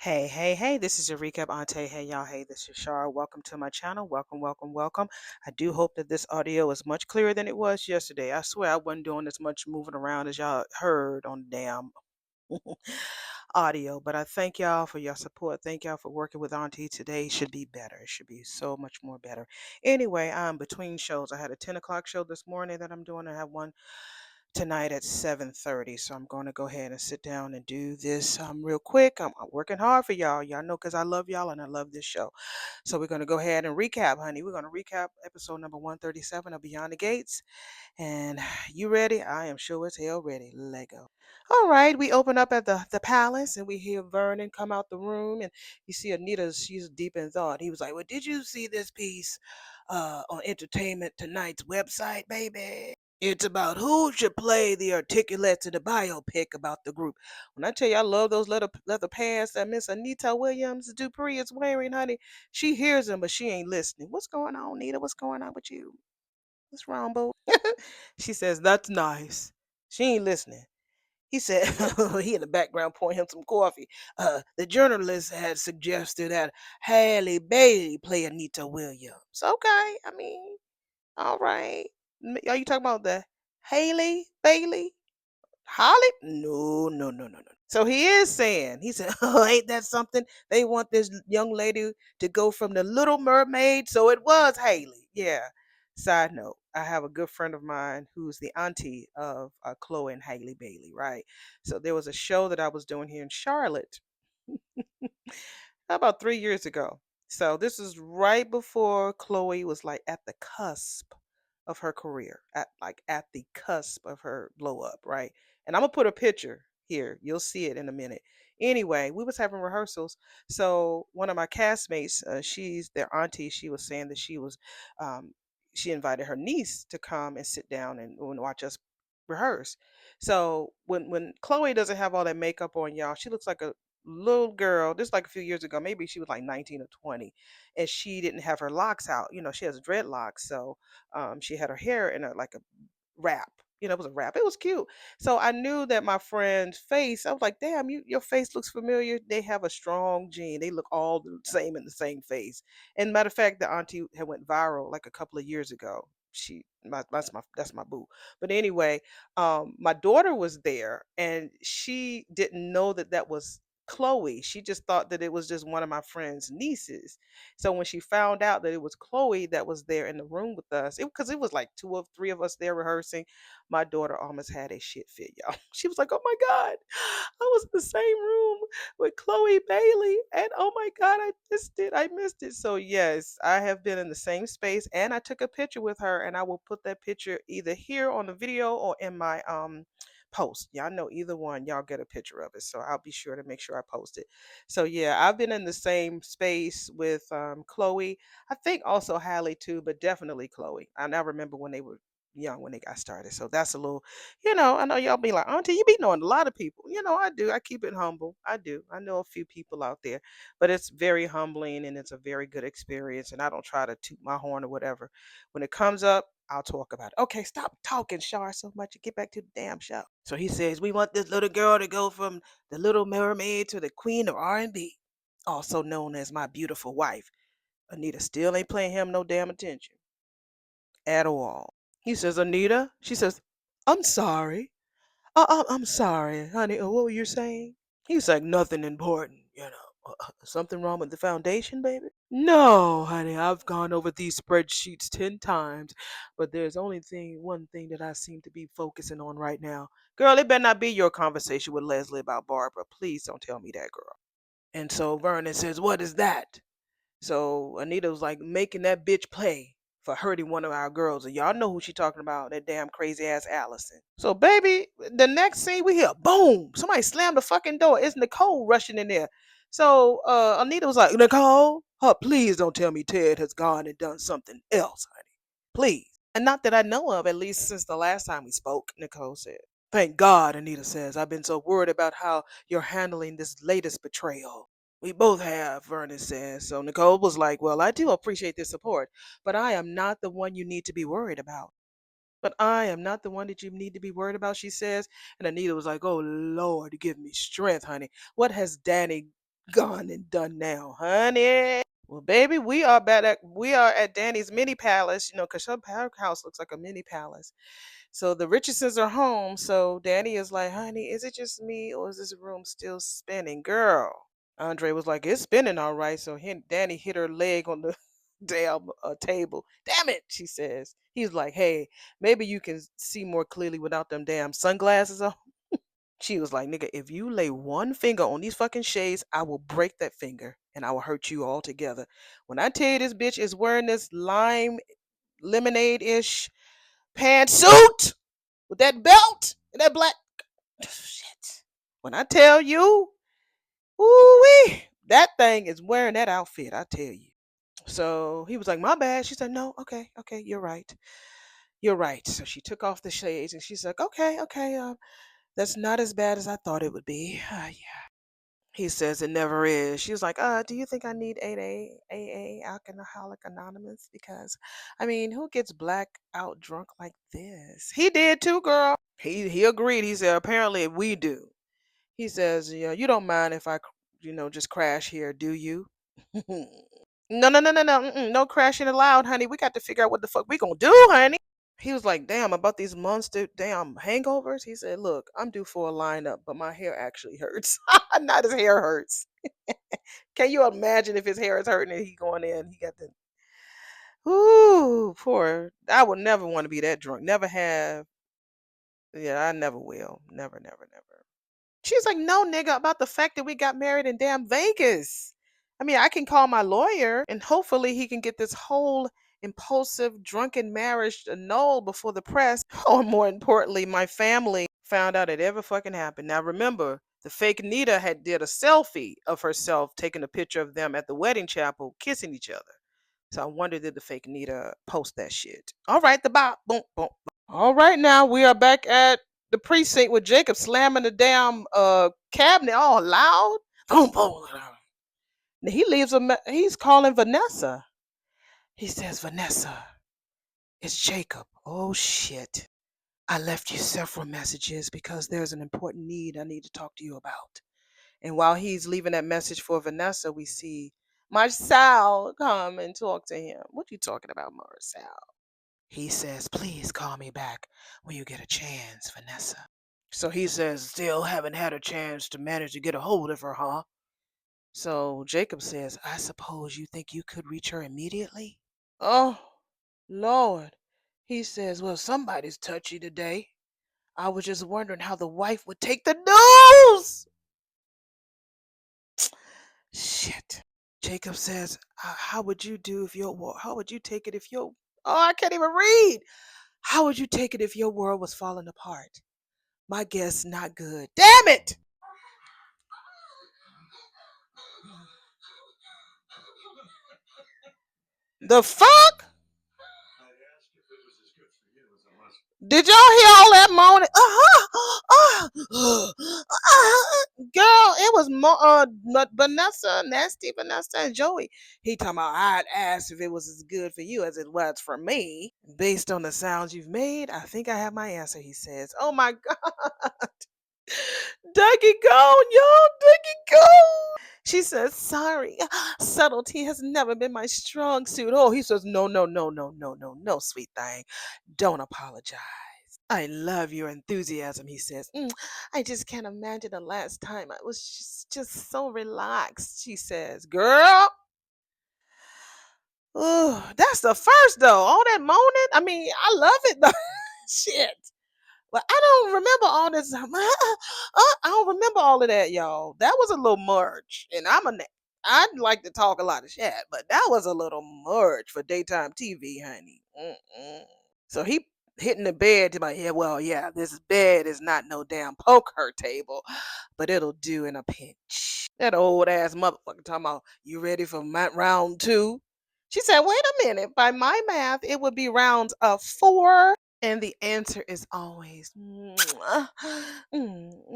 Hey, hey, hey, this is your recap Auntie. Hey, y'all. Hey, this is Shar. Welcome to my channel. Welcome, welcome, welcome. I do hope that this audio is much clearer than it was yesterday. I swear I wasn't doing as much moving around as y'all heard on the damn audio. But I thank y'all for your support. Thank y'all for working with Auntie. Today should be better. It should be so much more better. Anyway, I'm between shows. I had a 10 o'clock show this morning that I'm doing. I have one tonight at 7:30. So I'm going to go ahead and sit down and do this real quick. I'm working hard for y'all. Y'all know because I love y'all and I love this show. So we're going to go ahead and recap, honey. We're going to recap episode number 137 of Beyond the Gates. And you ready? I am sure as hell ready. Lego. All right, we open up at the palace and we hear Vernon come out the room and you see Anita, she's deep in thought. He was like, well, did you see this piece on Entertainment Tonight's website, baby? It's about who should play the articulates in the biopic about the group. When I tell you I love those leather pants that Miss Anita Williams Dupree is wearing, honey, she hears them, but she ain't listening. What's going on, Nita? What's going on with you? What's wrong, boo? She says, that's nice. She ain't listening. He said, he in the background pouring him some coffee. The journalist had suggested that Halle Bailey play Anita Williams. Okay, I mean, all right. Are you talking about the Haley Bailey? Holly? No, no, no, no, no. So he is saying, he said, oh, ain't that something? They want this young lady to go from the Little Mermaid. So it was Haley. Yeah. Side note, I have a good friend of mine who's the auntie of Chloe and Haley Bailey, right? So there was a show that I was doing here in Charlotte about 3 years ago. So this is right before Chloe was like at the cusp of her career, at the cusp of her blow up, right? And I'm gonna put a picture here. You'll see it in a minute. Anyway, we was having rehearsals. So one of my castmates, she's their auntie. She was saying that um, she invited her niece to come and sit down and watch us rehearse. So when Chloe doesn't have all that makeup on, y'all, she looks like a little girl. This like a few years ago, maybe she was like 19 or 20, and she didn't have her locks out. You know, she has dreadlocks, so she had her hair in a like a wrap. You know, it was a wrap. It was cute. So I knew that my friend's face, I was like, damn, your face looks familiar. They have a strong gene. They look all the same in the same face. And matter of fact, the auntie had went viral like a couple of years ago. That's my boo. But anyway, my daughter was there and she didn't know that that was Chloe. She just thought that it was just one of my friend's nieces. So when she found out that it was Chloe that was there in the room with us, because it was like two or three of us there rehearsing, my daughter almost had a shit fit, y'all. She was like, "Oh my god, I was in the same room with Chloe Bailey, and oh my god, I missed it. I missed it." So yes, I have been in the same space, and I took a picture with her, and I will put that picture either here on the video or in my post. Y'all know either one, y'all get a picture of it. So I'll be sure to make sure I post it. So yeah, I've been in the same space with Chloe. I think also Hallie too, but definitely Chloe. I now remember when they were young when they got started. So that's a little, I know y'all be like, Auntie, you be knowing a lot of people. I do. I keep it humble. I do. I know a few people out there, but it's very humbling and it's a very good experience. And I don't try to toot my horn or whatever. When it comes up, I'll talk about it. Okay, stop talking, Shar, so much and get back to the damn show. So he says, we want this little girl to go from the Little Mermaid to the Queen of R&B, also known as my beautiful wife. Anita still ain't paying him no damn attention at all. He says, Anita? She says, I'm sorry. I'm sorry, honey. What were you saying? He's like, nothing important, something wrong with the foundation, baby? No, honey, I've gone over these spreadsheets 10 times, but there's only one thing that I seem to be focusing on right now. Girl, it better not be your conversation with Leslie about Barbara. Please don't tell me that, girl. And so Vernon says, what is that? So Anita was like making that bitch play for hurting one of our girls. And y'all know who she talking about, that damn crazy ass Allison. So baby, the next scene we hear, boom, somebody slammed the fucking door. It's Nicole rushing in there. So Anita was like, Nicole, please don't tell me Ted has gone and done something else, honey. Please. And not that I know of, at least since the last time we spoke, Nicole said. Thank God, Anita says. I've been so worried about how you're handling this latest betrayal. We both have, Vernon says. So Nicole was like, well, I do appreciate the support, but I am not the one you need to be worried about. But I am not the one that you need to be worried about, she says. And Anita was like, oh, Lord, give me strength, honey. What has Danny Gone and done now, honey. Well, baby, we are at Danny's mini palace, because her house looks like a mini palace. So the Richardsons are home. So Danny is like, honey, is it just me or is this room still spinning? Girl. Andre was like, it's spinning all right. So Danny hit her leg on the damn table. Damn it, she says. He's like, hey, maybe you can see more clearly without them damn sunglasses on. She was like, nigga, if you lay one finger on these fucking shades, I will break that finger and I will hurt you all together. When I tell you this bitch is wearing this lime lemonade ish pantsuit with that belt and that black shit. When I tell you, ooh wee, that thing is wearing that outfit, I tell you. So he was like, my bad. She said, no, okay, okay, you're right. You're right. So she took off the shades and she's like, okay, okay, that's not as bad as I thought it would be. Yeah. He says it never is. She was like, do you think I need 8A, Alcoholic Anonymous? Because, I mean, who gets black out drunk like this? He did too, girl. He agreed. He said, apparently we do. He says, yeah, you don't mind if I, just crash here, do you? No, no, no, no, no. No crashing allowed, honey. We got to figure out what the fuck we gonna do, honey. He was like, damn, about these monster damn hangovers. He said, look, I'm due for a lineup, but my hair actually hurts. Not his hair hurts. Can you imagine if his hair is hurting and he going in? He got the ooh, poor. I would never want to be that drunk. Never have. Yeah, I never will. Never, never, never. She's like, no, nigga, about the fact that we got married in damn Vegas. I mean, I can call my lawyer and hopefully he can get this whole impulsive drunken marriage annulled before the press, or more importantly, my family found out it ever fucking happened. Now remember, the fake Nita had did a selfie of herself taking a picture of them at the wedding chapel kissing each other. So I wonder did the fake Nita post that shit. All right, the bop, boom, boom. All right, now we are back at the precinct with Jacob slamming the damn cabinet all loud. Boom, boom. Now he leaves he's calling Vanessa. He says, Vanessa, it's Jacob. Oh shit. I left you several messages because there's an important need I need to talk to you about. And while he's leaving that message for Vanessa, we see Marcel come and talk to him. What you talking about, Marcel? He says, please call me back when you get a chance, Vanessa. So he says, still haven't had a chance to manage to get a hold of her, huh? So Jacob says, I suppose you think you could reach her immediately? Oh, Lord. He says, well, somebody's touchy today. I was just wondering how the wife would take the news. Shit. Jacob says, how would you do if how would you take it if your, oh, I can't even read. How would you take it if your world was falling apart? My guess, not good. Damn it! The fuck? Did y'all hear all that moaning? Girl, it was Vanessa, nasty Vanessa, and Joey. He talking about I'd ask if it was as good for you as it was for me. Based on the sounds you've made, I think I have my answer. He says, "Oh my God, Dougie gone, y'all, Dougie gone." She says, "Sorry, subtlety has never been my strong suit." Oh, he says, "No, no, no, no, no, no, no, sweet thing, don't apologize. I love your enthusiasm," he says. I just can't imagine the last time I was just so relaxed, she says. Girl, that's the first though. All that moaning. I mean, I love it though. Shit. But I don't remember all this. I don't remember all of that, y'all. That was a little much. And I'd like to talk a lot of shit, but that was a little much for daytime TV, honey. Mm-mm. So he hitting the bed to my head. Well, yeah, this bed is not no damn poker table, but it'll do in a pinch. That old ass motherfucker talking about you ready for round two? She said, "Wait a minute. By my math, it would be rounds of four." And the answer is always,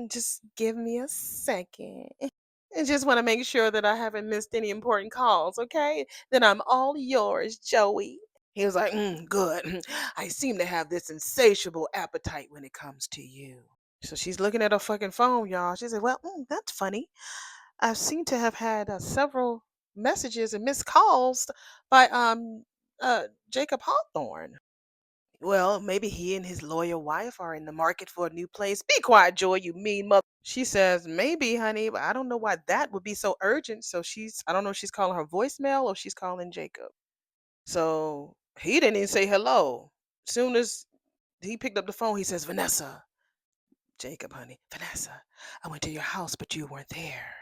just give me a second. I just want to make sure that I haven't missed any important calls, okay? Then I'm all yours, Joey. He was like, good. I seem to have this insatiable appetite when it comes to you. So she's looking at her fucking phone, y'all. She said, well, that's funny. I seem to have had several messages and missed calls by Jacob Hawthorne. Well, maybe he and his loyal wife are in the market for a new place. Be quiet, Joy, you mean mother. She says, maybe, honey, but I don't know why that would be so urgent. So I don't know if she's calling her voicemail or she's calling Jacob. So he didn't even say hello. Soon as he picked up the phone, he says, Vanessa, Jacob, honey, Vanessa, I went to your house, but you weren't there.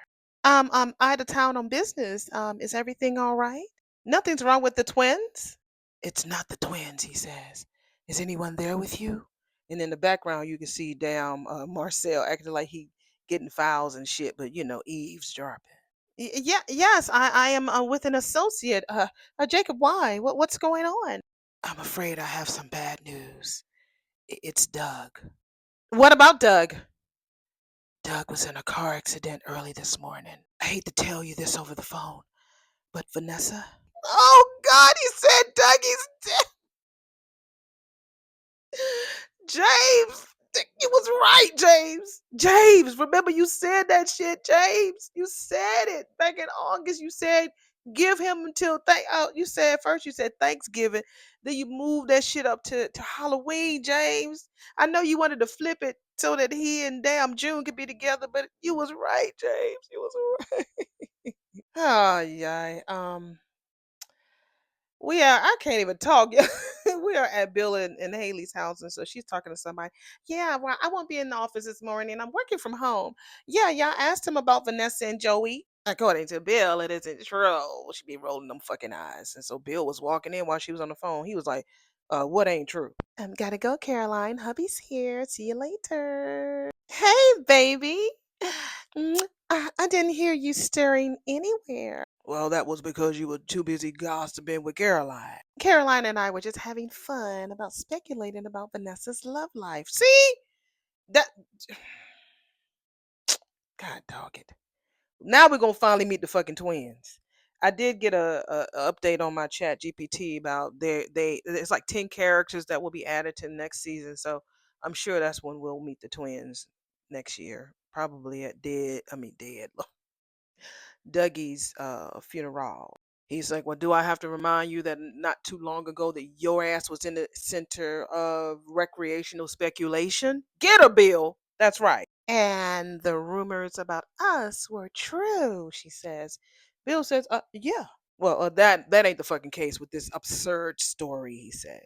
I out of town on business. Is everything all right? Nothing's wrong with the twins? It's not the twins, he says. Is anyone there with you? And in the background, you can see damn Marcel acting like he getting files and shit, but eavesdropping. Yeah, yes, I am with an associate. Jacob, why? What's going on? I'm afraid I have some bad news. It's Doug. What about Doug? Doug was in a car accident early this morning. I hate to tell you this over the phone, but Vanessa. Oh God, he said Dougie's dead. James, you was right, James. James, remember you said that shit, James. You said it back in August. You said give him until you said first you said Thanksgiving, then you moved that shit up to Halloween, James. I know you wanted to flip it so that he and damn June could be together, but you was right, James. You was right. Oh yeah. I can't even talk. We are at Bill and Haley's house, and so she's talking to somebody. Yeah, well, I won't be in the office this morning. I'm working from home. Yeah, I asked him about Vanessa and Joey. According to Bill, it isn't true. She be rolling them fucking eyes. And so Bill was walking in while she was on the phone. He was like, what ain't true? Gotta go, Caroline. Hubby's here. See you later. Hey, baby. I didn't hear you stirring anywhere. Well, that was because you were too busy gossiping with Caroline. Caroline and I were just having fun about speculating about Vanessa's love life. See? That God dog it. Now we're gonna finally meet the fucking twins. I did get a update on my chat GPT about it's like 10 characters that will be added to the next season. So I'm sure that's when we'll meet the twins next year. Probably at dead Dougie's funeral. He's like, well, do I have to remind you that not too long ago that your ass was in the center of recreational speculation? Get a Bill. That's right. And the rumors about us were true, she says. Bill says, yeah. Well, that ain't the fucking case with this absurd story, he said.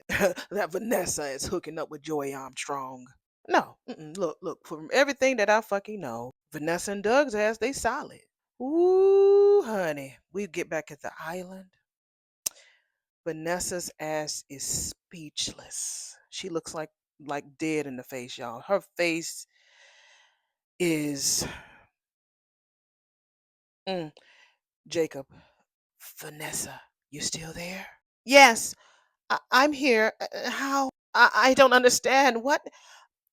That Vanessa is hooking up with Joey Armstrong. No, look, from everything that I fucking know, Vanessa and Doug's ass, they solid. Ooh, honey, we get back at the island. Vanessa's ass is speechless. She looks like dead in the face, y'all. Her face is mm, Jacob. Vanessa, you still there? Yes, I'm here. How? I don't understand.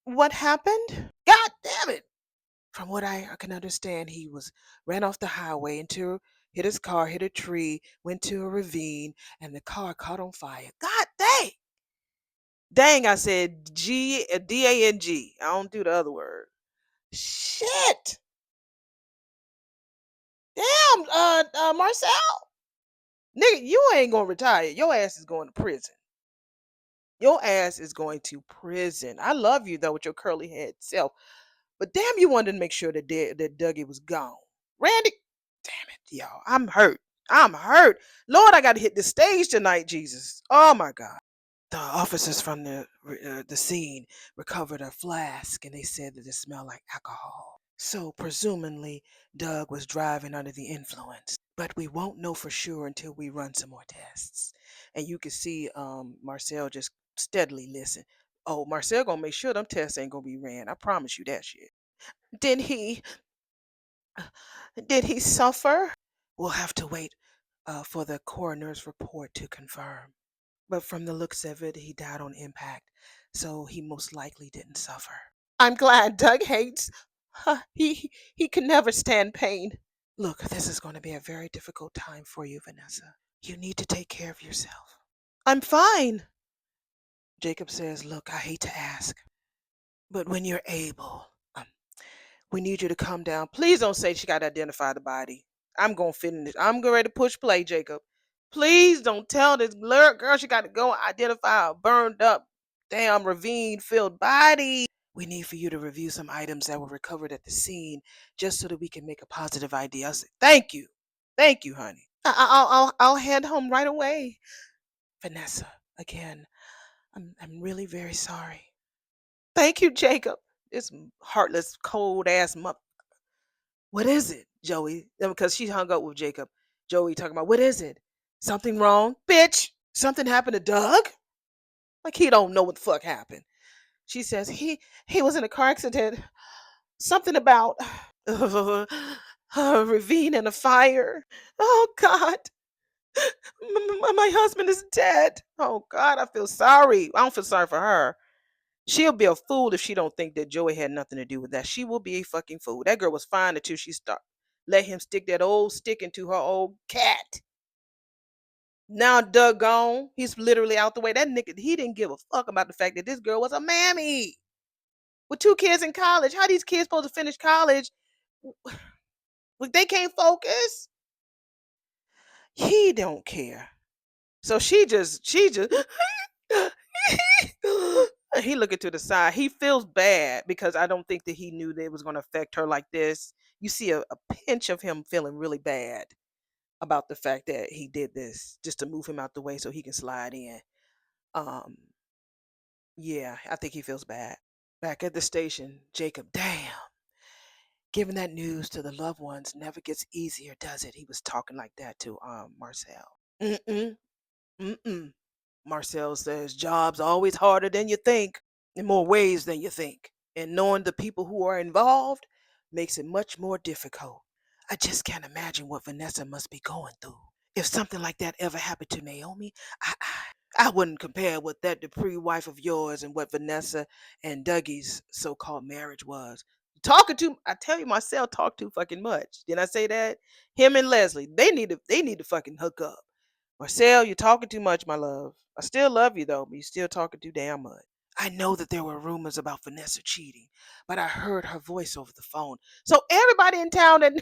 What happened? God damn it! From what I can understand, he was ran off the highway into hit his car, hit a tree, went to a ravine, and the car caught on fire. God dang! Dang, I said Dang. I don't do the other word. Shit! Damn, Marcel, nigga, you ain't gonna retire. Your ass is going to prison. Your ass is going to prison. I love you though with your curly head self, but damn, you wanted to make sure that Dougie was gone. Randy, damn it, y'all. I'm hurt. I'm hurt. Lord, I got to hit the stage tonight, Jesus. Oh my God. The officers from the scene recovered a flask and they said that it smelled like alcohol. So presumably, Doug was driving under the influence. But we won't know for sure until we run some more tests. And you can see Marcel just steadily listen. Oh, Marcel gonna make sure them tests ain't gonna be ran. I promise you that shit. Did he did he suffer? We'll have to wait for the coroner's report to confirm. But from the looks of it, he died on impact, so he most likely didn't suffer. I'm glad Doug hates. He can never stand pain. Look, this is going to be a very difficult time for you, Vanessa. You need to take care of yourself. I'm fine. Jacob says, look, I hate to ask, but when you're able, We need you to come down. Please don't say she got to identify the body. I'm going to finish. I'm getting ready to push play, Jacob. Please don't tell this girl she got to go identify a burned up, damn ravine filled body. We need for you to review some items that were recovered at the scene just so that we can make a positive idea. I said, thank you. Thank you, honey. I'll head home right away. Vanessa, again, I'm really very sorry. Thank you, Jacob. This heartless, cold ass mup. What is it, Joey? Because she hung up with Jacob. Joey talking about, what is it? Something wrong? Bitch, something happened to Doug? Like he don't know what the fuck happened. She says, he was in a car accident. Something about a ravine and a fire. Oh God. My husband is dead. Oh God, I feel sorry. I don't feel sorry for her. She'll be a fool if she don't think that Joey had nothing to do with that. She will be a fucking fool. That girl was fine until she let him stick that old stick into her old cat. Now Doug gone. He's literally out the way. That nigga, he didn't give a fuck about the fact that this girl was a mammy with 2 kids in college. How these kids supposed to finish college? Like they can't focus. He don't care. So she just he looking to the side. He feels bad because I don't think that he knew that it was going to affect her like this. You see a pinch of him feeling really bad about the fact that he did this just to move him out the way so he can slide in. Um, yeah, I think he feels bad. Back at the station, Jacob, damn. Giving that news to the loved ones never gets easier, does it? He was talking like that to Marcel. Mm-mm, mm-mm. Marcel says, job's always harder than you think, in more ways than you think. And knowing the people who are involved makes it much more difficult. I just can't imagine what Vanessa must be going through. If something like that ever happened to Naomi, I wouldn't compare what that Dupree wife of yours and what Vanessa and Dougie's so-called marriage was. Talking to, I tell you, Marcel talked too fucking much. Did I say that? Him and Leslie, they need to fucking hook up. Marcel, you're talking too much, my love. I still love you though, but you're still talking too damn much. I know that there were rumors about Vanessa cheating, but I heard her voice over the phone. So everybody in town that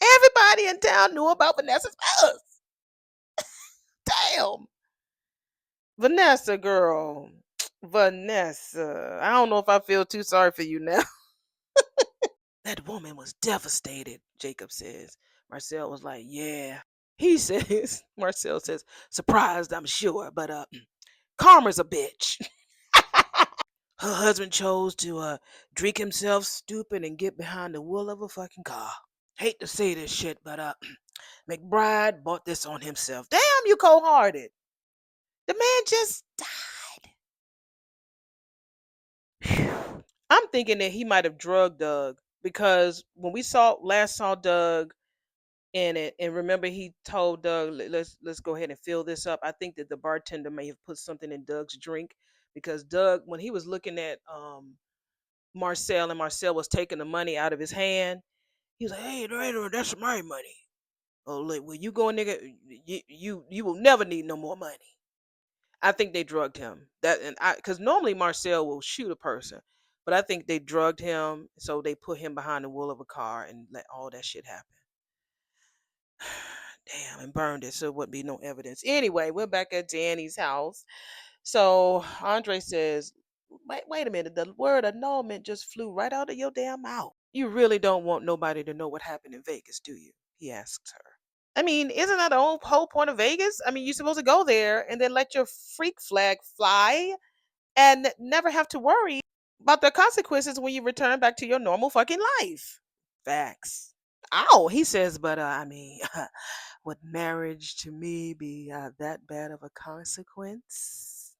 everybody in town knew about Vanessa's us. Damn. Vanessa, girl. Vanessa. I don't know if I feel too sorry for you now. That woman was devastated, Jacob says. Marcel was like, yeah. He says, Marcel says, surprised, I'm sure, but karma's a bitch. Her husband chose to drink himself stupid and get behind the wheel of a fucking car. Hate to say this shit, but McBride bought this on himself. Damn, you cold-hearted. The man just died. I'm thinking that he might have drugged Doug because when we last saw Doug in it, and remember he told Doug, Let's go ahead and fill this up." I think that the bartender may have put something in Doug's drink because Doug, when he was looking at Marcel and Marcel was taking the money out of his hand, he was like, "Hey, that's my money. Oh, look, when you go, nigga, you will never need no more money." I think they drugged him. That and I because normally Marcel will shoot a person, but I think they drugged him, so they put him behind the wheel of a car and let all that shit happen. Damn, and burned it so it wouldn't be no evidence. Anyway, we're back at Danny's house. So Andre says, wait a minute, the word annulment just flew right out of your damn mouth. You really don't want nobody to know what happened in Vegas, do you? He asks her. I mean, isn't that the whole point of Vegas? I mean, you're supposed to go there and then let your freak flag fly and never have to worry about the consequences when you return back to your normal fucking life. Facts. Ow, he says, but I mean, would marriage to me be that bad of a consequence?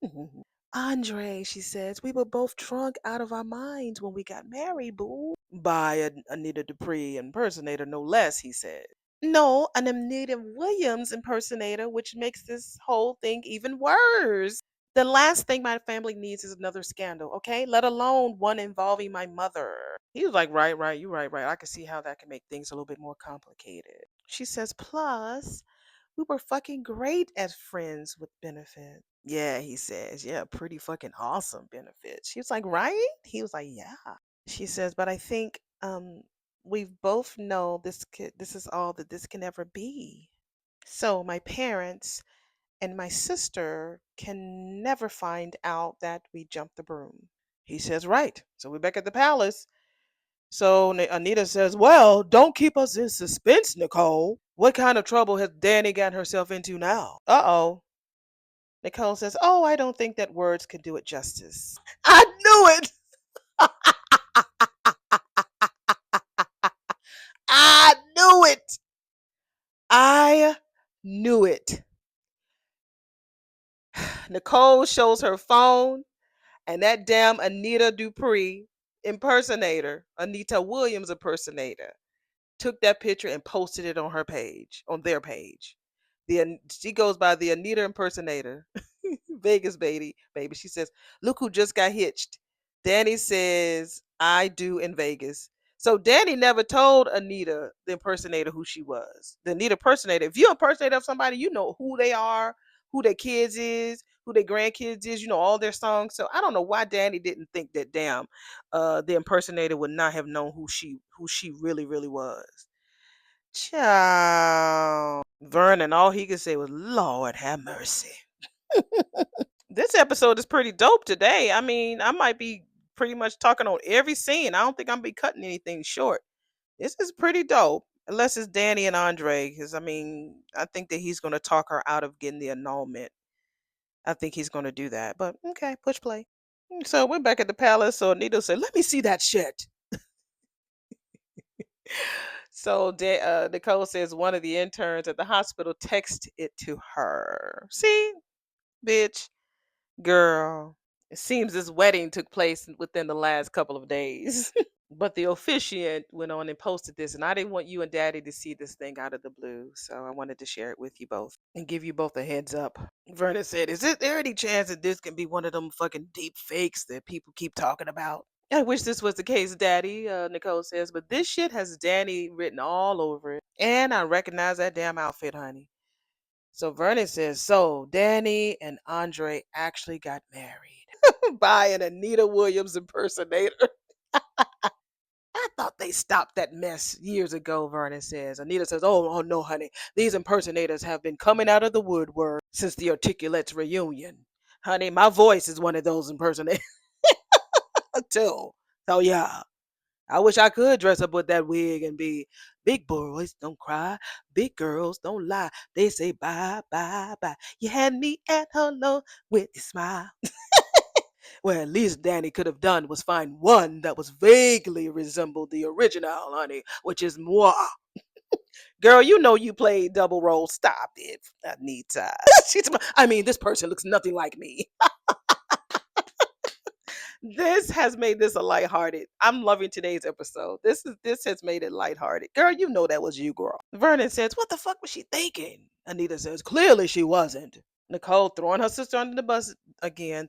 Andre, she says, we were both drunk out of our minds when we got married, boo. By Anita Dupree impersonator, no less, he said. No, an Anita Williams impersonator, which makes this whole thing even worse. The last thing my family needs is another scandal, okay? Let alone one involving my mother. He was like, right, you're right. I can see how that can make things a little bit more complicated. She says, plus, we were fucking great as friends with benefit. Yeah, he says, yeah, pretty fucking awesome benefits. She was like, right? He was like, yeah. She says, but I think we both know this is all that this can ever be. So my parents and my sister can never find out that we jumped the broom. He says, right. So we're back at the palace. So Anita says, well, don't keep us in suspense, Nicole. What kind of trouble has Danny gotten herself into now? Uh oh. Nicole says, oh, I don't think that words could do it justice. I knew it. I knew it. I knew it. Nicole shows her phone, and that damn Anita Dupree impersonator, Anita Williams impersonator, took that picture and posted it on her page, on their page. She goes by the Anita impersonator, Vegas baby. She says, "Look who just got hitched." Danny says, "I do in Vegas." So Danny never told Anita, the impersonator, who she was. The Anita impersonator. If you impersonate of somebody, you know who they are, who their kids is, who their grandkids is. You know all their songs. So I don't know why Danny didn't think that damn, the impersonator would not have known who she really was. Child. Vernon, all he could say was, Lord have mercy. This episode is pretty dope today. I mean, I might be pretty much talking on every scene. I don't think I'm be cutting anything short. This is pretty dope. Unless it's Danny and Andre, because I mean, I think that he's gonna talk her out of getting the annulment. I think he's gonna do that. But okay, push play. So we're back at the palace. So Anita said, "Let me see that shit." So Nicole says one of the interns at the hospital texted it to her. See, bitch, girl. It seems this wedding took place within the last couple of days. But the officiant went on and posted this, and I didn't want you and Daddy to see this thing out of the blue, so I wanted to share it with you both and give you both a heads up. Vernon said, there any chance that this can be one of them fucking deep fakes that people keep talking about? I wish this was the case, Daddy, Nicole says, but this shit has Danny written all over it. And I recognize that damn outfit, honey. So Vernon says, so Danny and Andre actually got married by an Anita Williams impersonator. I thought they stopped that mess years ago, Vernon says. Anita says, oh no, honey. These impersonators have been coming out of the woodwork since the Articulates reunion. Honey, my voice is one of those impersonators too. So yeah, I wish I could dress up with that wig and be big boys don't cry, big girls don't lie. They say bye, bye, bye. You had me at hello with your smile. Well, at least Danny could have done was find one that was vaguely resembled the original, honey, which is moi. Girl, you know you played double role. Stop it, Anita. I mean, this person looks nothing like me. This has made this a lighthearted. I'm loving today's episode. This has made it lighthearted. Girl, you know that was you, girl. Vernon says, "What the fuck was she thinking?" Anita says, "Clearly she wasn't." Nicole throwing her sister under the bus again.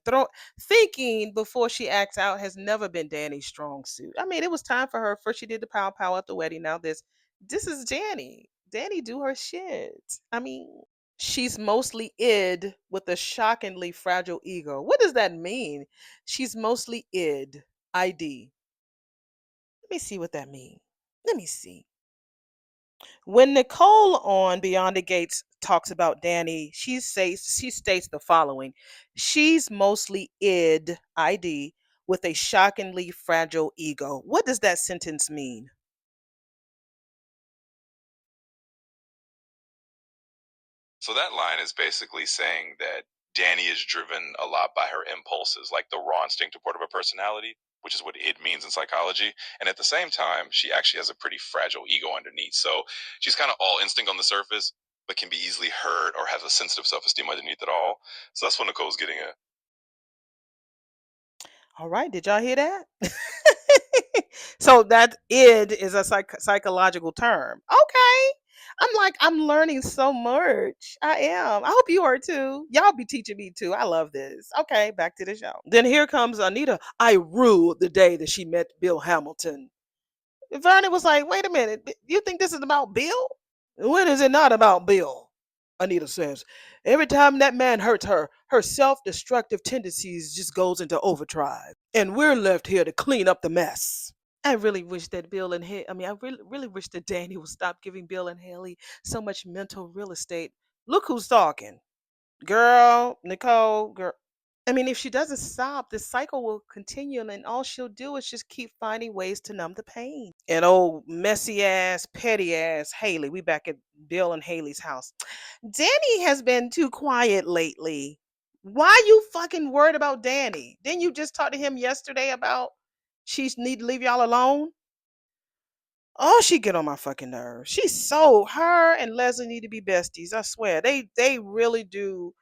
Thinking before she acts out has never been Danny's strong suit. I mean, it was time for her. First she did the pow pow at the wedding. Now this is Danny. Danny do her shit. I mean, she's mostly id with a shockingly fragile ego. What does that mean? She's mostly id. ID. Let me see what that means. Let me see. When Nicole on Beyond the Gates talks about Danny, she states the following. She's mostly ID with a shockingly fragile ego. What does that sentence mean? So that line is basically saying that Danny is driven a lot by her impulses, like the raw instinctive part of her personality, which is what it means in psychology. And at the same time, she actually has a pretty fragile ego underneath. So she's kind of all instinct on the surface, but can be easily hurt or has a sensitive self esteem underneath it all. So that's what Nicole's getting at. All right, did y'all hear that? So that id is a psychological term. Okay. I'm learning so much. I am. I hope you are too. Y'all be teaching me too. I love this. Okay, back to the show. Then here comes Anita. I ruled the day that she met Bill Hamilton. Vernon was like, wait a minute. You think this is about Bill? When is it not about Bill? Anita says, every time that man hurts her, her self-destructive tendencies just goes into overdrive. And we're left here to clean up the mess. I really wish that Bill and I mean, I really wish that Danny would stop giving Bill and Haley so much mental real estate. Look who's talking. Girl, Nicole, girl. I mean, if she doesn't stop, this cycle will continue, and all she'll do is just keep finding ways to numb the pain. And old messy ass, petty ass Haley, we back at Bill and Haley's house. Danny has been too quiet lately. Why you fucking worried about Danny? Didn't you just talk to him yesterday about she need to leave y'all alone? Oh, she get on my fucking nerves. She's so her and Leslie need to be besties. I swear. They really do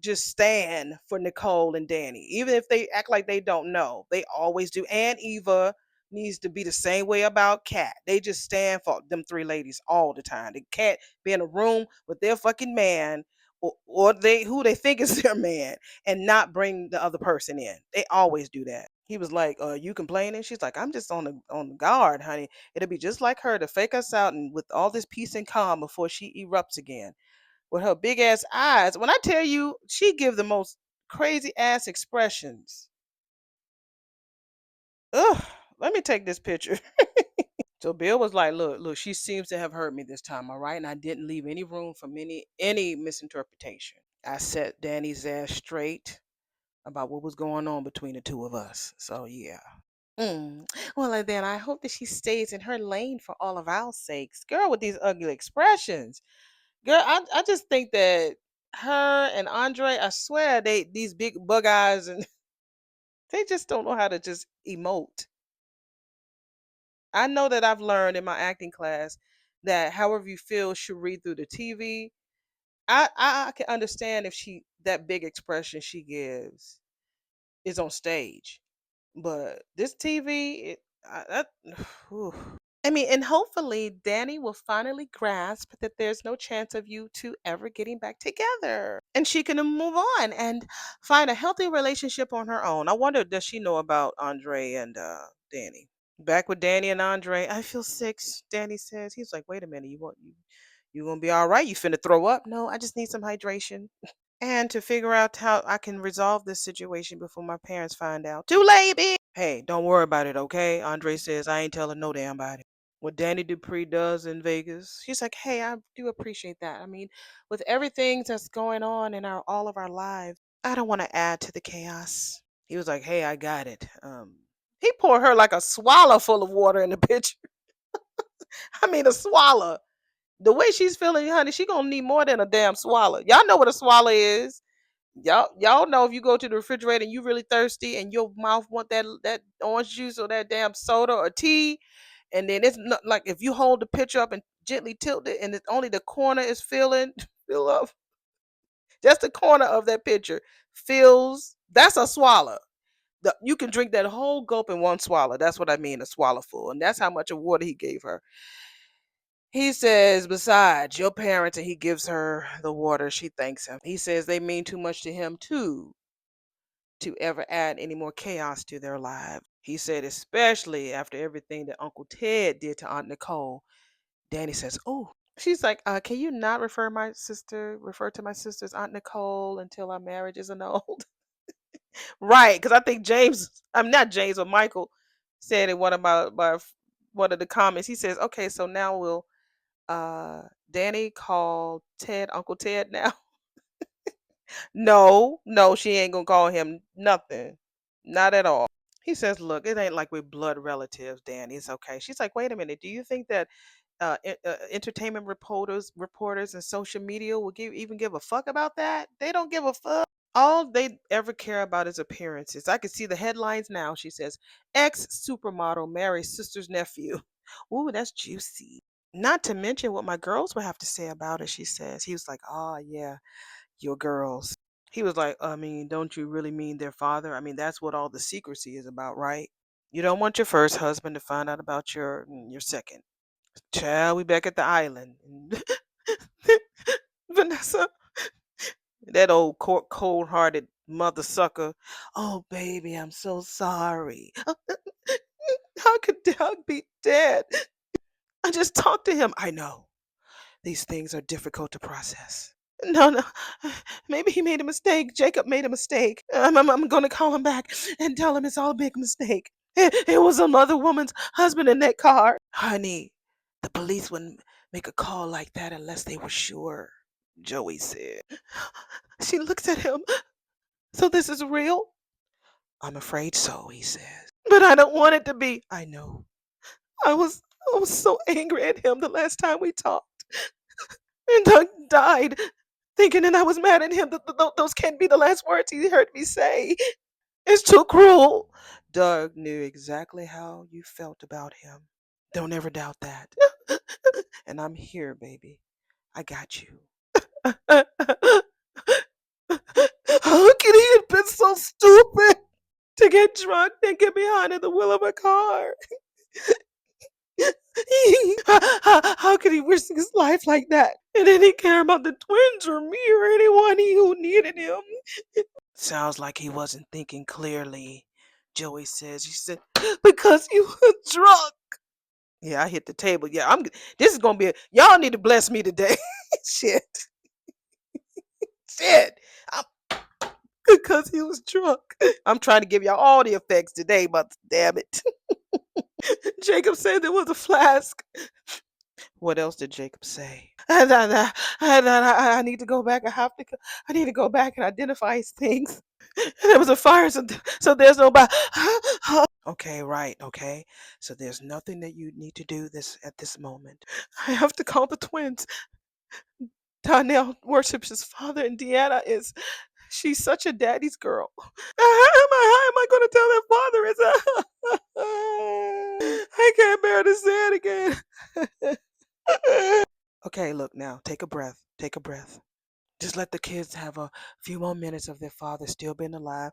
just stand for Nicole and Danny. Even if they act like they don't know, they always do. And Eva needs to be the same way about Kat. They just stand for them three ladies all the time. They can't be in a room with their fucking man or they who they think is their man and not bring the other person in. They always do that. He was like, you complaining? She's like, I'm just on the guard, honey. It'll be just like her to fake us out and with all this peace and calm before she erupts again with her big ass eyes. When I tell you, she give the most crazy ass expressions. Ugh, let me take this picture. So Bill was like, look, she seems to have heard me this time, all right? And I didn't leave any room for any misinterpretation. I set Danny's ass straight about what was going on between the two of us. So yeah. Well, and then I hope that she stays in her lane for all of our sakes. Girl with these ugly expressions. Girl, I just think that her and Andre, I swear they these big bug eyes and they just don't know how to just emote. I know that I've learned in my acting class that however you feel should read through the TV. I can understand if she that big expression she gives is on stage, but this TV, whew. I mean, and hopefully Danny will finally grasp that there's no chance of you two ever getting back together. And she can move on and find a healthy relationship on her own. I wonder, does she know about Andre and Danny? Back with Danny and Andre, I feel sick, Danny says. He's like, wait a minute, you gonna be all right? You finna throw up? No, I just need some hydration. And to figure out how I can resolve this situation before my parents find out. Too late, bitch. Hey, don't worry about it, okay? Andre says, I ain't telling no damn body. What Danny Dupree does in Vegas. She's like, hey, I do appreciate that. I mean, with everything that's going on in our all of our lives, I don't want to add to the chaos. He was like, hey, I got it. He poured her like a swallow full of water in the pitcher. I mean, a swallow. The way she's feeling, honey, she gonna need more than a damn swallow. Y'all know what a swallow is. Y'all know if you go to the refrigerator and you really thirsty and your mouth want that orange juice or that damn soda or tea, and then it's not like if you hold the pitcher up and gently tilt it and it's only the corner is filling fill up, just the corner of that pitcher fills. That's a swallow. You can drink that whole gulp in one swallow. That's what I mean, a swallow full, and that's how much of water he gave her. He says, besides your parents, and he gives her the water. She thanks him. He says they mean too much to him too to ever add any more chaos to their lives. He said, especially after everything that Uncle Ted did to Aunt Nicole. Danny says, oh. She's like, can you not refer to my sister's Aunt Nicole until our marriage is annulled? Right, because I think I'm not James, but Michael said in one of the comments, he says, okay, so now will Danny call Ted Uncle Ted now? No, she ain't gonna call him nothing. Not at all. He says, "Look, it ain't like we're blood relatives, Danny. It's okay." She's like, "Wait a minute. Do you think that entertainment reporters, and social media will even give a fuck about that? They don't give a fuck. All they ever care about is appearances. I can see the headlines now." She says, "Ex supermodel marries sister's nephew." Ooh, that's juicy. Not to mention what my girls will have to say about it. She says. He was like, "Oh yeah, your girls." He was like, I mean, don't you really mean their father? I mean, that's what all the secrecy is about, right? You don't want your first husband to find out about your second. Child, we back at the island. Vanessa, that old cold hearted mother sucker. Oh, baby, I'm so sorry. How could Doug be dead? I just talked to him. I know. These things are difficult to process. No, no. Maybe he made a mistake. Jacob made a mistake. I'm going to call him back and tell him it's all a big mistake. It was another woman's husband in that car. Honey, the police wouldn't make a call like that unless they were sure, Joey said. She looks at him. So this is real? I'm afraid so, he says. But I don't want it to be. I know. I was so angry at him the last time we talked. And Doug died thinking that I was mad at him. Those can't be the last words he heard me say. It's too cruel. Doug knew exactly how you felt about him. Don't ever doubt that. And I'm here, baby. I got you. How could he have been so stupid to get drunk and get behind in the wheel of a car? How could he risk his life like that? And then he care about the twins or me or anyone who needed him. Sounds like he wasn't thinking clearly, Joey says. He said, because you were drunk. Yeah, I hit the table. Yeah, this is gonna be y'all need to bless me today. Shit. Shit. I'm, because he was drunk. I'm trying to give y'all all the effects today, but damn it. Jacob said there was a flask. What else did Jacob say? I need to go back. I need to go back and identify his things. There was a fire, so there's nobody. Okay, right. Okay, so there's nothing that you need to do this at this moment. I have to call the twins. Donnell worships his father, and Deanna is. She's such a daddy's girl. How am I going to tell their father it's I can't bear to say it again. Okay, look now. Take a breath. Take a breath. Just let the kids have a few more minutes of their father still being alive.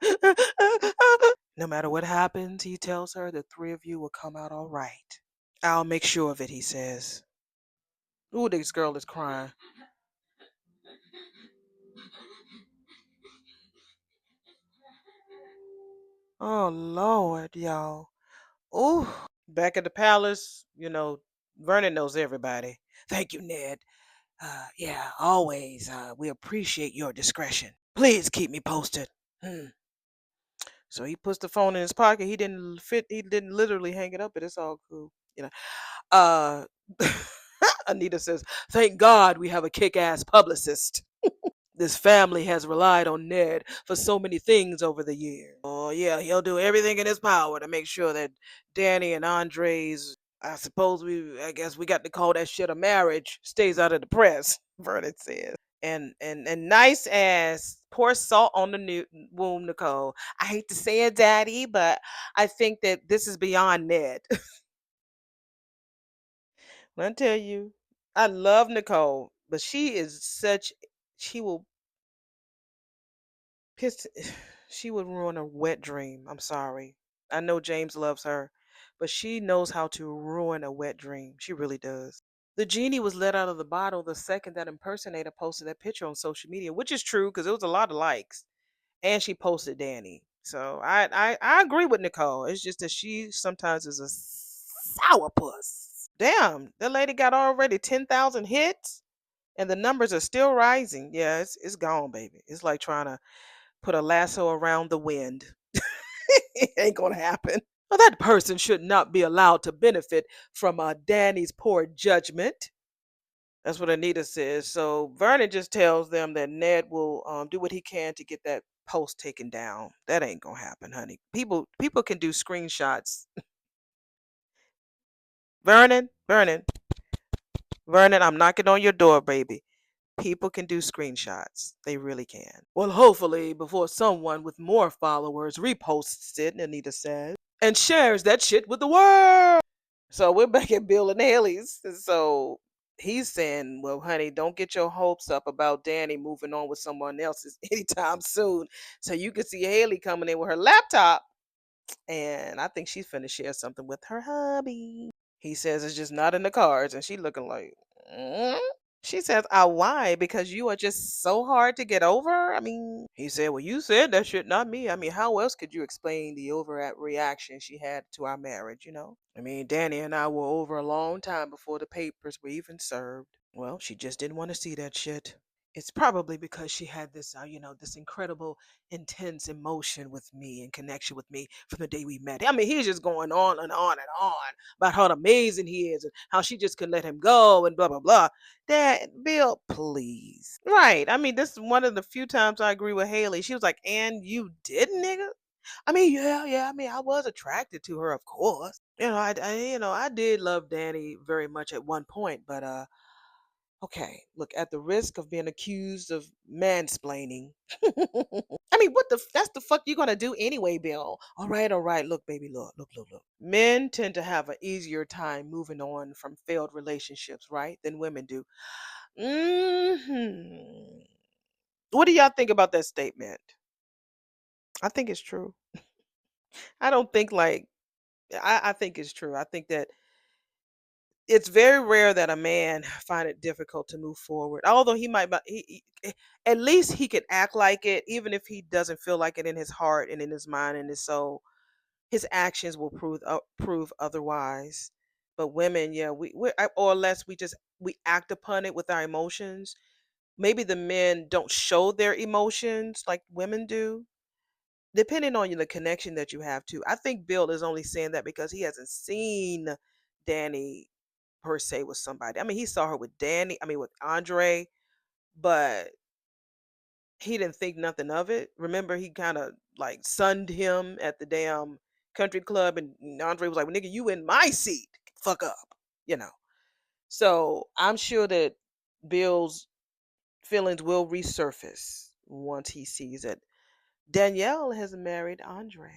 No matter what happens, he tells her, the three of you will come out all right. I'll make sure of it, he says. Ooh, this girl is crying. Oh, Lord, y'all. Ooh. Back at the palace, Vernon knows everybody. Thank you, Ned. Yeah, always. We appreciate your discretion. Please keep me posted. Hmm. So he puts the phone in his pocket. He didn't fit. He didn't literally hang it up, but it's all cool. Uh, Anita says, "Thank God we have a kick-ass publicist. This family has relied on Ned for so many things over the years. Oh yeah, he'll do everything in his power to make sure that Danny and Andre's. I guess we got to call that shit a marriage. Stays out of the press." Vernon says. And nice ass pour salt on the new wound, Nicole. I hate to say it, Daddy, but I think that this is beyond Ned. When I tell you, I love Nicole, but she will piss, she would ruin a wet dream. I'm sorry. I know James loves her, but she knows how to ruin a wet dream. She really does. The genie was let out of the bottle the second that impersonator posted that picture on social media, which is true because it was a lot of likes. And she posted Danny. So I agree with Nicole. It's just that she sometimes is a sourpuss. Damn, that lady got already 10,000 hits and the numbers are still rising. Yeah, it's gone, baby. It's like trying to put a lasso around the wind. It ain't gonna happen. Well, that person should not be allowed to benefit from Danny's poor judgment. That's what Anita says. So Vernon just tells them that Ned will do what he can to get that post taken down. That ain't gonna happen, honey. People can do screenshots. Vernon, Vernon, I'm knocking on your door, baby. People can do screenshots. They really can. Well, hopefully, before someone with more followers reposts it, Anita says, and shares that shit with the world. So we're back at Bill and Haley's. So he's saying, well, honey, don't get your hopes up about Danny moving on with someone else anytime soon. So you can see Haley coming in with her laptop. And I think she's finna share something with her hubby. He says it's just not in the cards. And she looking like, "Mm?" She says, why? Because you are just so hard to get over? I mean, he said, well, you said that shit, not me. I mean, how else could you explain the overreaction she had to our marriage? I mean, Danny and I were over a long time before the papers were even served. Well, she just didn't want to see that shit. It's probably because she had this, this incredible, intense emotion with me and connection with me from the day we met. I mean, he's just going on and on and on about how amazing he is and how she just could let him go and blah blah blah. Dad, Bill, please. Right. I mean, this is one of the few times I agree with Haley. She was like, "And you didn't, nigga." I mean, yeah, yeah. I mean, I was attracted to her, of course. I did love Danny very much at one point, but okay, look, at the risk of being accused of mansplaining. I mean, that's the fuck you gonna do anyway, Bill. All right. Look, baby, look. Men tend to have an easier time moving on from failed relationships, right, than women do. Hmm. What do y'all think about that statement? I think it's true. I don't think like I think it's true. I think that it's very rare that a man find it difficult to move forward. Although he might, but at least he can act like it, even if he doesn't feel like it in his heart and in his mind and his soul. His actions will prove otherwise. But women, yeah, or unless we act upon it with our emotions. Maybe the men don't show their emotions like women do, depending on the connection that you have to. I think Bill is only saying that because he hasn't seen Danny per se with somebody. I mean, he saw her with Danny, I mean with Andre, but he didn't think nothing of it. Remember, he kind of like sunned him at the damn country club, and Andre was like, well, "Nigga, you in my seat, fuck up," you know. So I'm sure that Bill's feelings will resurface once he sees that Danielle has married Andre.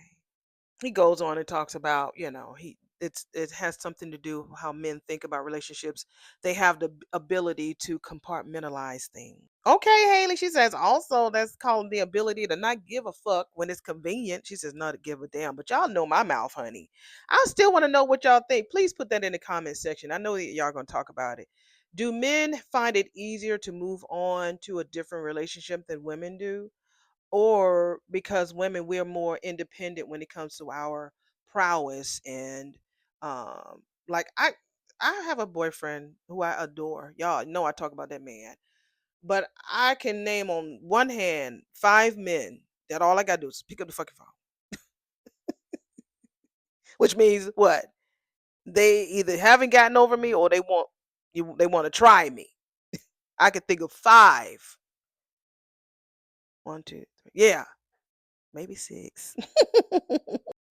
He goes on and talks about, it has something to do with how men think about relationships. They have the ability to compartmentalize things. Okay, Haley, she says also that's called the ability to not give a fuck when it's convenient. She says not to give a damn, but y'all know my mouth, honey. I still want to know what y'all think. Please put that in the comment section. I know that y'all gonna talk about it. Do men find it easier to move on to a different relationship than women do? Or because women, we're more independent when it comes to our prowess and like I have a boyfriend who I adore. Y'all know I talk about that man. But I can name on one hand 5 men that all I gotta do is pick up the fucking phone. Which means what? They either haven't gotten over me or they want to try me. I can think of five. One, two, three. Yeah, maybe six.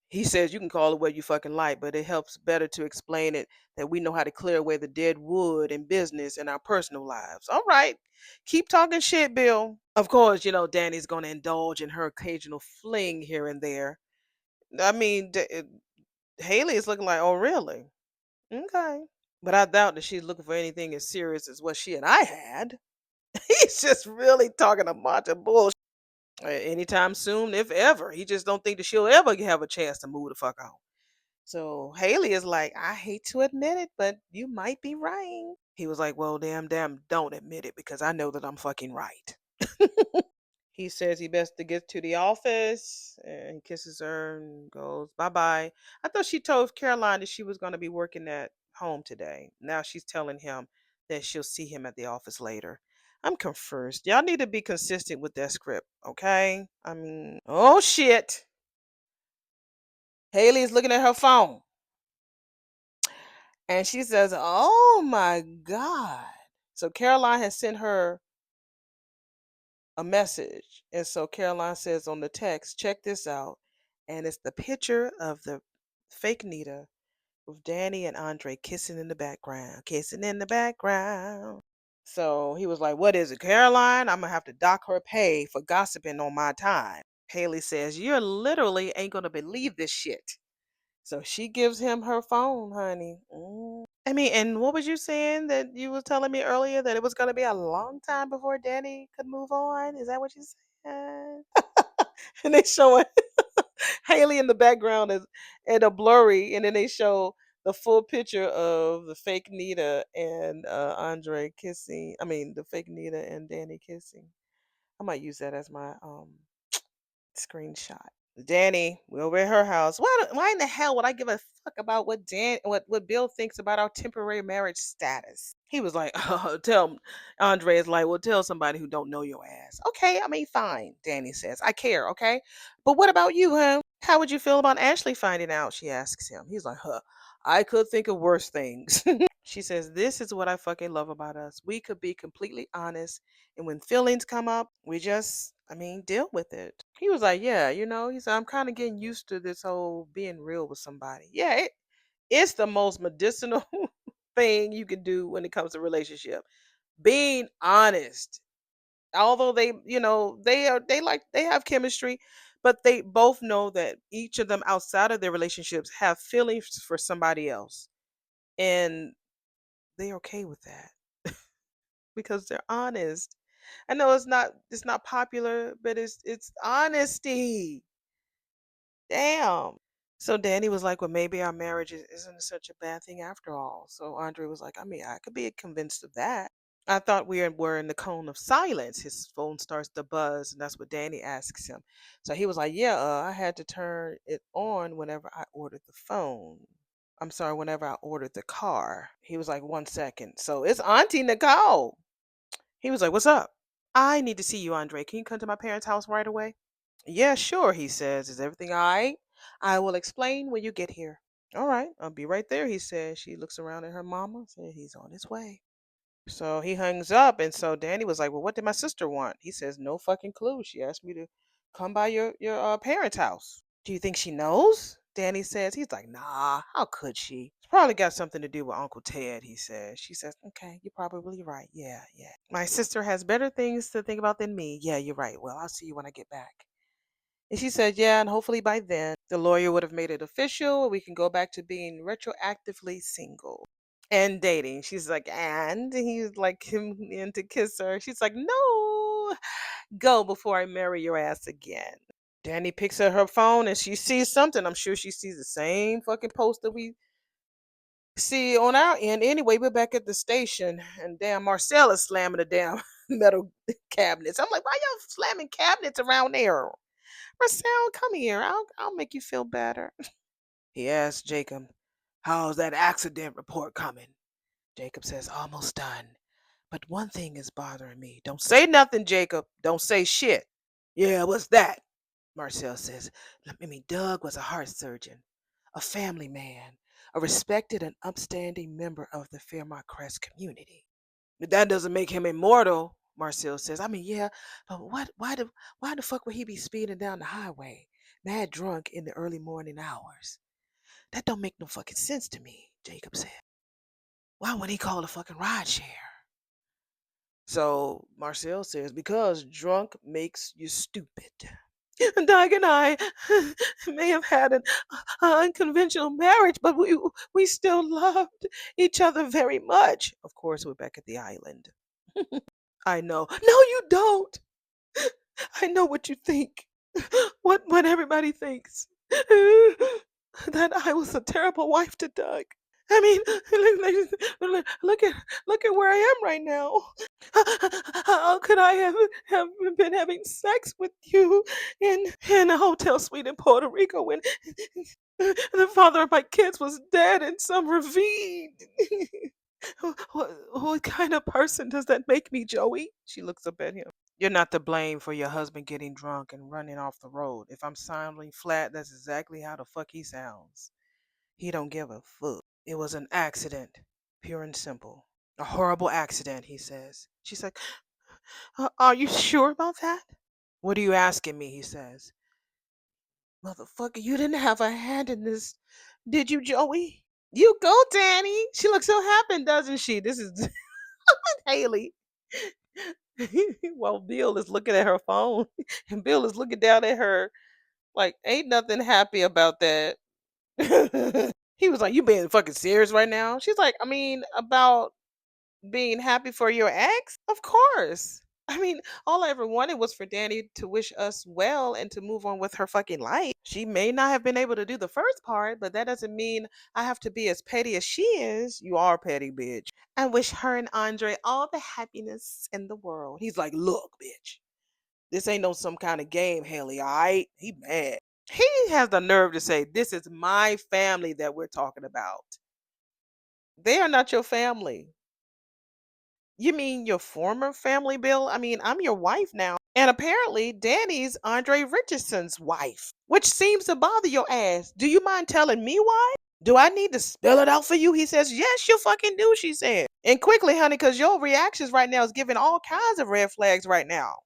He says you can call it what you fucking like, but it helps better to explain it that we know how to clear away the dead wood in business and our personal lives. All right. Keep talking shit, Bill. Of course, Danny's going to indulge in her occasional fling here and there. I mean, Haley is looking like, oh, really? Okay. But I doubt that she's looking for anything as serious as what she and I had. He's just really talking a bunch of bullshit. Anytime soon, if ever. He just don't think that she'll ever have a chance to move the fuck on. So Haley is like, I hate to admit it, but you might be right. He was like, well, damn, don't admit it because I know that I'm fucking right. He says he best to get to the office and he kisses her and goes, bye bye. I thought she told Caroline that she was going to be working at home today. Now she's telling him that she'll see him at the office later. I'm confused. Y'all need to be consistent with that script, okay? I mean, oh shit. Haley is looking at her phone. And she says, "Oh my God." So Caroline has sent her a message. And so Caroline says on the text, check this out. And it's the picture of the fake Nita with Danny and Andre kissing in the background. Kissing in the background. So he was like, what is it, Caroline? I'm going to have to dock her pay for gossiping on my time. Haley says, you literally ain't going to believe this shit. So she gives him her phone, honey. I mean, and what was you saying that you was telling me earlier that it was going to be a long time before Danny could move on? Is that what you said? And they showing Haley in the background is and a blurry, and then they show the full picture of the fake Nita and Andre kissing. I mean, the fake Nita and Danny kissing. I might use that as my screenshot. Danny, we're over at her house. Why in the hell would I give a fuck about what Bill thinks about our temporary marriage status? He was like, tell Andre is like, well, tell somebody who don't know your ass. Okay, I mean, fine. Danny says, I care. Okay, but what about you, huh? How would you feel about Ashley finding out? She asks him. He's like, huh. I could think of worse things. She says, this is what I fucking love about us. We could be completely honest. And when feelings come up, we just, I mean, deal with it. He was like, yeah, he said, I'm kind of getting used to this whole being real with somebody. Yeah, it's the most medicinal thing you can do when it comes to relationship. Being honest. Although they have chemistry, but they both know that each of them outside of their relationships have feelings for somebody else. And they're okay with that because they're honest. I know it's not popular, but it's honesty. Damn. So Danny was like, well, maybe our marriage isn't such a bad thing after all. So Andre was like, I mean, I could be convinced of that. I thought were in the cone of silence. His phone starts to buzz, and that's what Danny asks him. So he was like, yeah, I had to turn it on whenever I ordered the phone. I'm sorry, whenever I ordered the car. He was like, 1 second. So it's Auntie Nicole. He was like, what's up? I need to see you, Andre. Can you come to my parents' house right away? Yeah, sure, he says. Is everything all right? I will explain when you get here. All right, I'll be right there, he says. She looks around at her mama, said he's on his way. So he hangs up, and so Danny was like, well, what did my sister want? He says, no fucking clue. She asked me to come by your parents' house. Do you think she knows? Danny says. He's like, nah, how could she? It's probably got something to do with Uncle Ted, he says. She says, okay, you're probably right. Yeah, yeah. My sister has better things to think about than me. Yeah, you're right. Well, I'll see you when I get back. And she said, yeah, and hopefully by then the lawyer would have made it official. We can go back to being retroactively single and dating. She's like, and he's like him in to kiss her. She's like, no, go before I marry your ass again. Danny picks up her phone and she sees something. I'm sure she sees the same fucking post that we see on our end. Anyway, we're back at the station and damn Marcel is slamming the damn metal cabinets. I'm like, why y'all slamming cabinets around there? Marcel, come here. I'll make you feel better. He asked Jacob, how's that accident report coming? Jacob says, almost done. But one thing is bothering me. Don't say nothing, Jacob. Don't say shit. Yeah, what's that? Marcel says, I mean, Doug was a heart surgeon, a family man, a respected and upstanding member of the Fairmont Crest community. But that doesn't make him immortal, Marcel says. I mean, yeah, but why the fuck would he be speeding down the highway, mad drunk in the early morning hours? That don't make no fucking sense to me, Jacob said. Why would he call a fucking ride share? So Marcel says, because drunk makes you stupid. Doug and I may have had an unconventional marriage, but we still loved each other very much. Of course, we're back at the island. I know. No, you don't. I know what you think. What everybody thinks. That I was a terrible wife to Doug. I mean, look at where I am right now. How could I have been having sex with you in a hotel suite in Puerto Rico when the father of my kids was dead in some ravine? What kind of person does that make me, Joey? She looks up at him. You're not to blame for your husband getting drunk and running off the road. If I'm sounding flat, that's exactly how the fuck he sounds. He don't give a fuck. It was an accident, pure and simple. A horrible accident, he says. She's like, are you sure about that? What are you asking me? He says. Motherfucker, you didn't have a hand in this, did you, Joey? You go, Danny. She looks so happy, doesn't she? This is Haley. While Bill is looking at her phone, and Bill is looking down at her like, ain't nothing happy about that. He was like, you being fucking serious right now? She's like, I mean, about being happy for your ex? Of course. I mean, all I ever wanted was for Danny to wish us well and to move on with her fucking life. She may not have been able to do the first part, but that doesn't mean I have to be as petty as she is. You are petty, bitch. I wish her and Andre all the happiness in the world. He's like, look, bitch, this ain't no some kind of game, Haley, all right? He mad. He has the nerve to say, "This is my family that we're talking about." They are not your family. You mean your former family, Bill? I mean, I'm your wife now. And apparently, Danny's Andre Richardson's wife, which seems to bother your ass. Do you mind telling me why? Do I need to spell it out for you? He says, "Yes, you fucking do," she said. And quickly, honey, because your reactions right now is giving all kinds of red flags right now.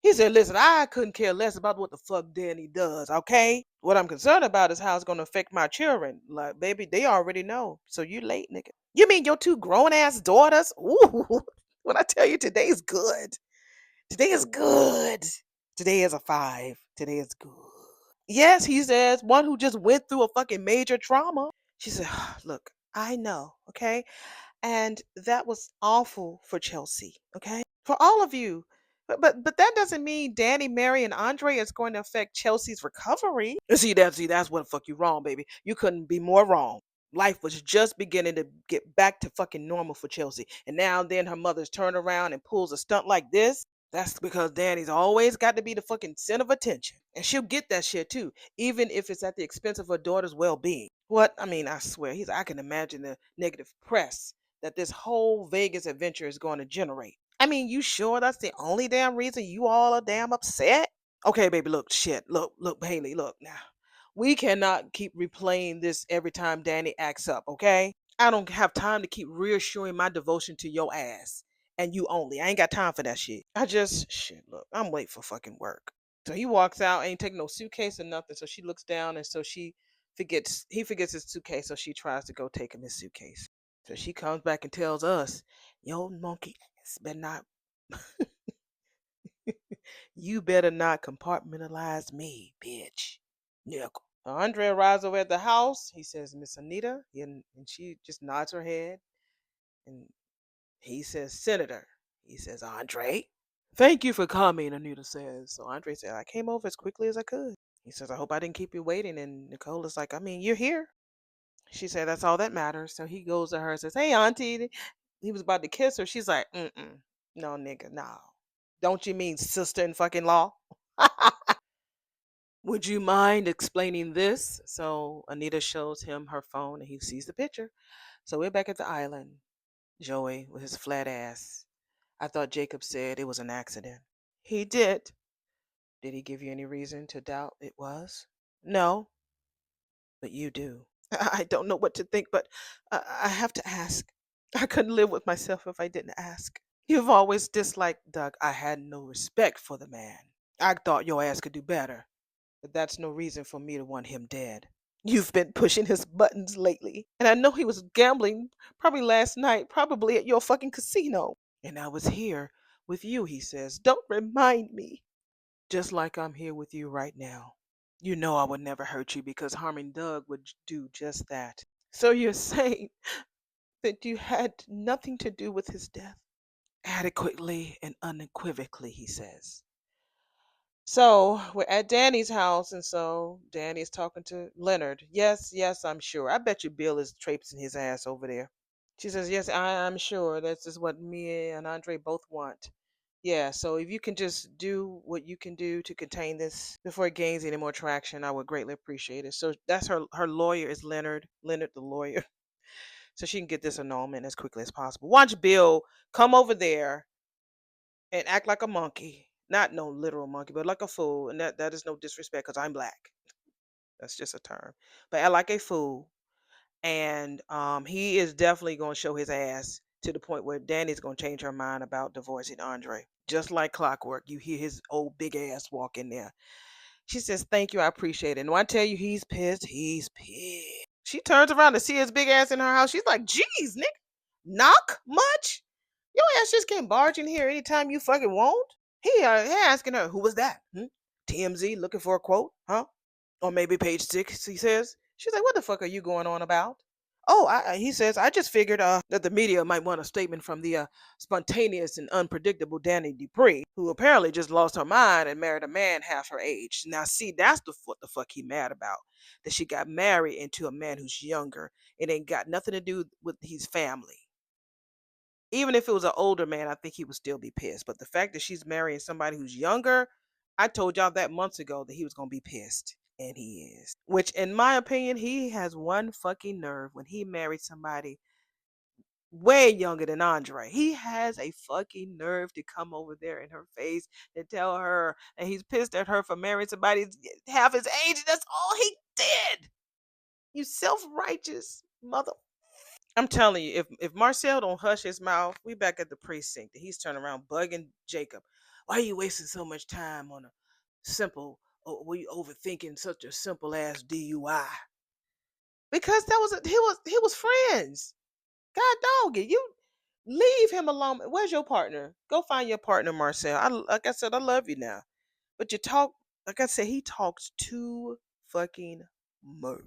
He said, "Listen, I couldn't care less about what the fuck Danny does, okay? What I'm concerned about is how it's going to affect my children. Like, baby, they already know. So you late, nigga." You mean your two grown ass daughters? Ooh, when I tell you today is good. Today is good. Today is a 5. Today is good. Yes, he says, one who just went through a fucking major trauma. She said, "Look, I know, okay? And that was awful for Chelsea, okay? For all of you. But that doesn't mean Danny, Mary, and Andre is going to affect Chelsea's recovery." See, that's what the fuck you wrong, baby. You couldn't be more wrong. Life was just beginning to get back to fucking normal for Chelsea. And now then her mother's turned around and pulls a stunt like this. That's because Danny's always got to be the fucking center of attention. And she'll get that shit too, even if it's at the expense of her daughter's well being. What? I mean, I swear, I can imagine the negative press that this whole Vegas adventure is going to generate. I mean, you sure that's the only damn reason you all are damn upset? Okay, baby, look, shit. Look, Haley, look now. We cannot keep replaying this every time Danny acts up, okay? I don't have time to keep reassuring my devotion to your ass and you only. I ain't got time for that shit. Shit, look, I'm late for fucking work. So he walks out, ain't taking no suitcase or nothing. So she looks down and so he forgets his suitcase. So she tries to go take him his suitcase. So she comes back and tells us, "Yo, monkey ass better not, you better not compartmentalize me, bitch." Nickel. Andre arrives over at the house. He says, "Miss Anita," and she just nods her head. And he says, "Senator." He says, "Andre." "Thank you for coming," Anita says. So Andre said, "I came over as quickly as I could." He says, "I hope I didn't keep you waiting." And Nicole is like, "I mean, you're here." She said, "That's all that matters." So he goes to her and says, "Hey, Auntie." He was about to kiss her. She's like, "Mm-mm. No, nigga, no. Don't you mean sister in fucking law?" "Would you mind explaining this?" So Anita shows him her phone and he sees the picture. So we're back at the island. Joey with his flat ass. "I thought Jacob said it was an accident." "He did." "Did he give you any reason to doubt it was?" "No." "But you do." "I don't know what to think, but I have to ask. I couldn't live with myself if I didn't ask." "You've always disliked Doug." "I had no respect for the man. I thought your ass could do better. But that's no reason for me to want him dead." "You've been pushing his buttons lately. And I know he was gambling, probably last night, probably at your fucking casino." "And I was here with you," he says. "Don't remind me." "Just like I'm here with you right now. You know I would never hurt you because harming Doug would do just that." "So you're saying that you had nothing to do with his death?" "Adequately and unequivocally," he says. So we're at Danny's house, and so Danny's talking to Leonard. "Yes, yes, I'm sure. I bet you Bill is traipsing his ass over there." She says, "Yes, I'm sure. That's just what me and Andre both want." "Yeah, so if you can just do what you can do to contain this before it gains any more traction, I would greatly appreciate it." So that's her lawyer is Leonard the lawyer. So she can get this annulment as quickly as possible. Watch Bill come over there and act like a monkey. Not no literal monkey, but like a fool. And that is no disrespect because I'm black. That's just a term. But act like a fool. And he is definitely going to show his ass to the point where Danny's going to change her mind about divorcing Andre. Just like clockwork. You hear his old big ass walk in there. She says, "Thank you. I appreciate it." And when I tell you he's pissed, he's pissed. She turns around to see his big ass in her house. She's like, "Geez, nigga, knock much? Your ass just can't barge in here anytime you fucking want." He asking her, "Who was that? TMZ looking for a quote, huh? Or maybe page 6," he says. She's like, "What the fuck are you going on about?" "Oh, he says, I just figured that the media might want a statement from the spontaneous and unpredictable Danny Dupree, who apparently just lost her mind and married a man half her age." Now, see, that's what the fuck he mad about. That she got married into a man who's younger. It ain't got nothing to do with his family. Even if it was an older man, I think he would still be pissed. But the fact that she's marrying somebody who's younger, I told y'all that months ago that he was gonna be pissed. And he is. Which, in my opinion, he has one fucking nerve when he married somebody way younger than Andre. He has a fucking nerve to come over there in her face and tell her, and he's pissed at her for marrying somebody half his age. That's all he did. You self-righteous mother. I'm telling you, if Marcel don't hush his mouth, we back at the precinct. And he's turning around bugging Jacob. Why are you wasting so much time on a simple? Were you overthinking such a simple ass DUI? Because he was friends. God dog it. You leave him alone. Where's your partner? Go find your partner, Marcel. Like I said, I love you now. But you talk, like I said, he talks too fucking much.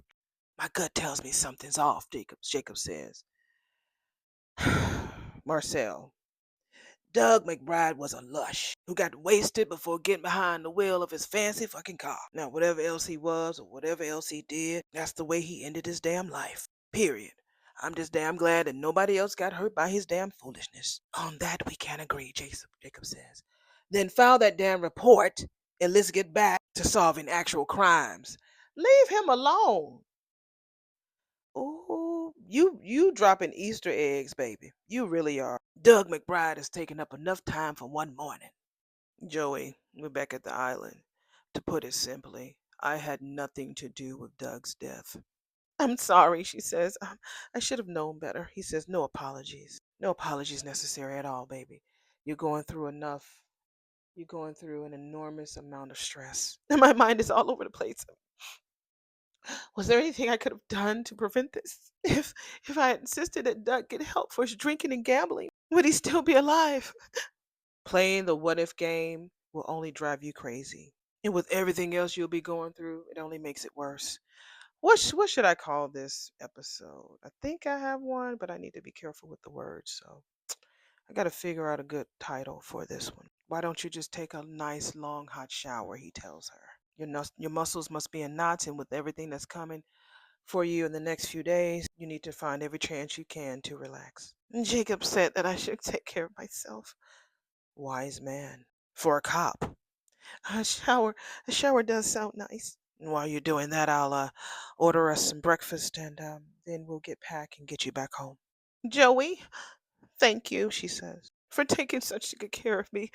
My gut tells me something's off, Jacob says. Marcel. Doug McBride was a lush who got wasted before getting behind the wheel of his fancy fucking car. Now, whatever else he was or whatever else he did, that's the way he ended his damn life. Period. I'm just damn glad that nobody else got hurt by his damn foolishness. On that we can agree, Jacob says. Then file that damn report and let's get back to solving actual crimes. Leave him alone. Oh, you dropping Easter eggs, baby. You really are. Doug McBride has taken up enough time for one morning. Joey, we're back at the island. To put it simply, I had nothing to do with Doug's death. I'm sorry, she says. I should have known better. He says, no apologies. No apologies necessary at all, baby. You're going through enough. You're going through an enormous amount of stress. And my mind is all over the place. Was there anything I could have done to prevent this? If I had insisted that Doug get help for his drinking and gambling, would he still be alive? Playing the what if game will only drive you crazy. And with everything else you'll be going through, it only makes it worse. What should I call this episode? I think I have one, but I need to be careful with the words. So I got to figure out a good title for this one. Why don't you just take a nice long hot shower? He tells her. Your muscles must be in knots, and with everything that's coming for you in the next few days, you need to find every chance you can to relax. And Jacob said that I should take care of myself. Wise man. For a cop. A shower, a shower does sound nice. And while you're doing that, I'll order us some breakfast and then we'll get packed and get you back home. Joey, thank you, she says, for taking such good care of me.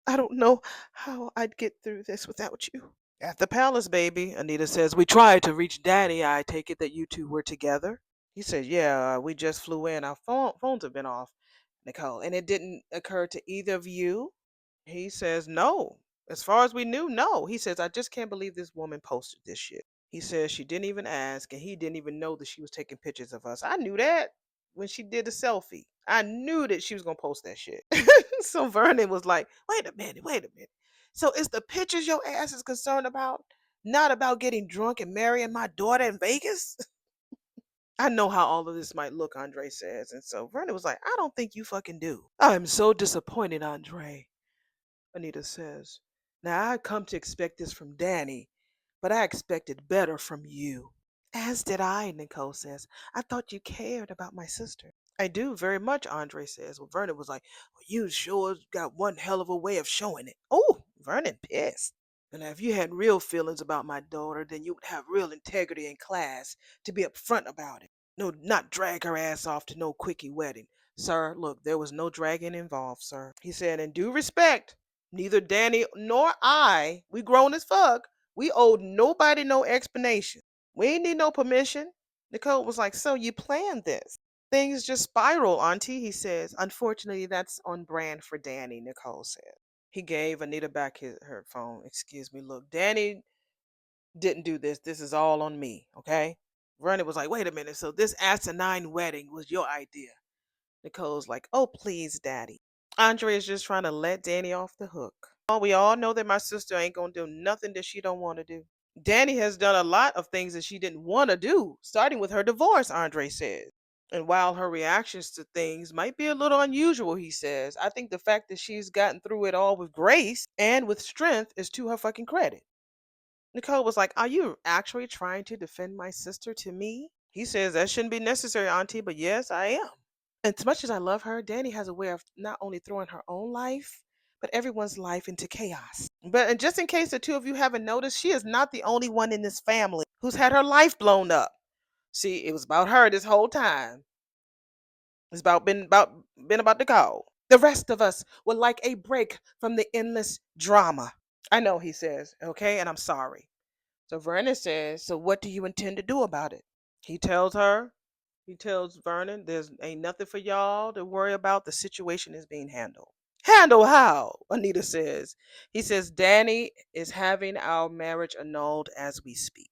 I don't know how I'd get through this without you. At the palace, baby, Anita says, we tried to reach Daddy. I take it that you two were together. He says, yeah, we just flew in. Our phones have been off, Nicole. And it didn't occur to either of you? He says, no. As far as we knew, no. He says, I just can't believe this woman posted this shit. He says she didn't even ask, and he didn't even know that she was taking pictures of us. I knew that when she did the selfie. I knew that she was going to post that shit. So Vernon was like, wait a minute, wait a minute. So it's the pictures your ass is concerned about, not about getting drunk and marrying my daughter in Vegas? I know how all of this might look, Andre says. And so Vernon was like, I don't think you fucking do. I'm so disappointed, Andre, Anita says. Now, I come to expect this from Danny, but I expected better from you. As did I, Nicole says. I thought you cared about my sister. I do very much, Andre says. Well, Vernon was like, well, you sure got one hell of a way of showing it. Oh, Vernon pissed. And if you had real feelings about my daughter, then you would have real integrity in class to be upfront about it. No, not drag her ass off to no quickie wedding. Sir, look, there was no dragging involved, sir. He said, in due respect, neither Danny nor I, we grown as fuck, we owed nobody no explanation. We ain't need no permission. Nicole was like, so you planned this. Things just spiral, Auntie, he says. Unfortunately, that's on brand for Danny, Nicole said. He gave Anita back her phone. Excuse me, look, Danny didn't do this. This is all on me, okay? Vernon was like, wait a minute. So this asinine wedding was your idea. Nicole's like, oh, please, Daddy. Andre is just trying to let Danny off the hook. We all know that my sister ain't going to do nothing that she don't want to do. Danny has done a lot of things that she didn't want to do, starting with her divorce, Andre says. And while her reactions to things might be a little unusual, he says, I think the fact that she's gotten through it all with grace and with strength is to her fucking credit. Nicole was like, are you actually trying to defend my sister to me? He says, that shouldn't be necessary, Auntie, but yes, I am. As much as I love her, Danny has a way of not only throwing her own life, but everyone's life into chaos. But and just in case the two of you haven't noticed, she is not the only one in this family who's had her life blown up. See, it was about her this whole time. It's about the call. The rest of us would like a break from the endless drama. I know, he says, okay, and I'm sorry. So Vernon says, so what do you intend to do about it? He tells her, he tells Vernon, there's ain't nothing for y'all to worry about. The situation is being handled. Handle how? Anita says. He says, Danny is having our marriage annulled as we speak.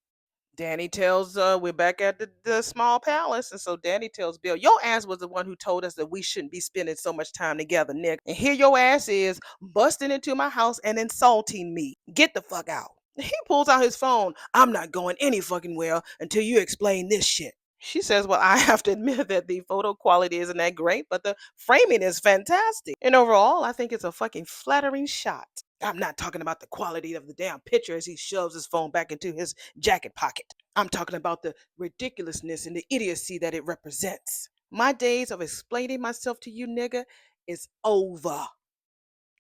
Danny tells, we're back at the small palace. And so Danny tells Bill, your ass was the one who told us that we shouldn't be spending so much time together, Nick. And here your ass is busting into my house and insulting me. Get the fuck out. He pulls out his phone. I'm not going any fucking well until you explain this shit. She says, well, I have to admit that the photo quality isn't that great, but the framing is fantastic. And overall, I think it's a fucking flattering shot. I'm not talking about the quality of the damn picture as he shoves his phone back into his jacket pocket. I'm talking about the ridiculousness and the idiocy that it represents. My days of explaining myself to you, nigga, is over.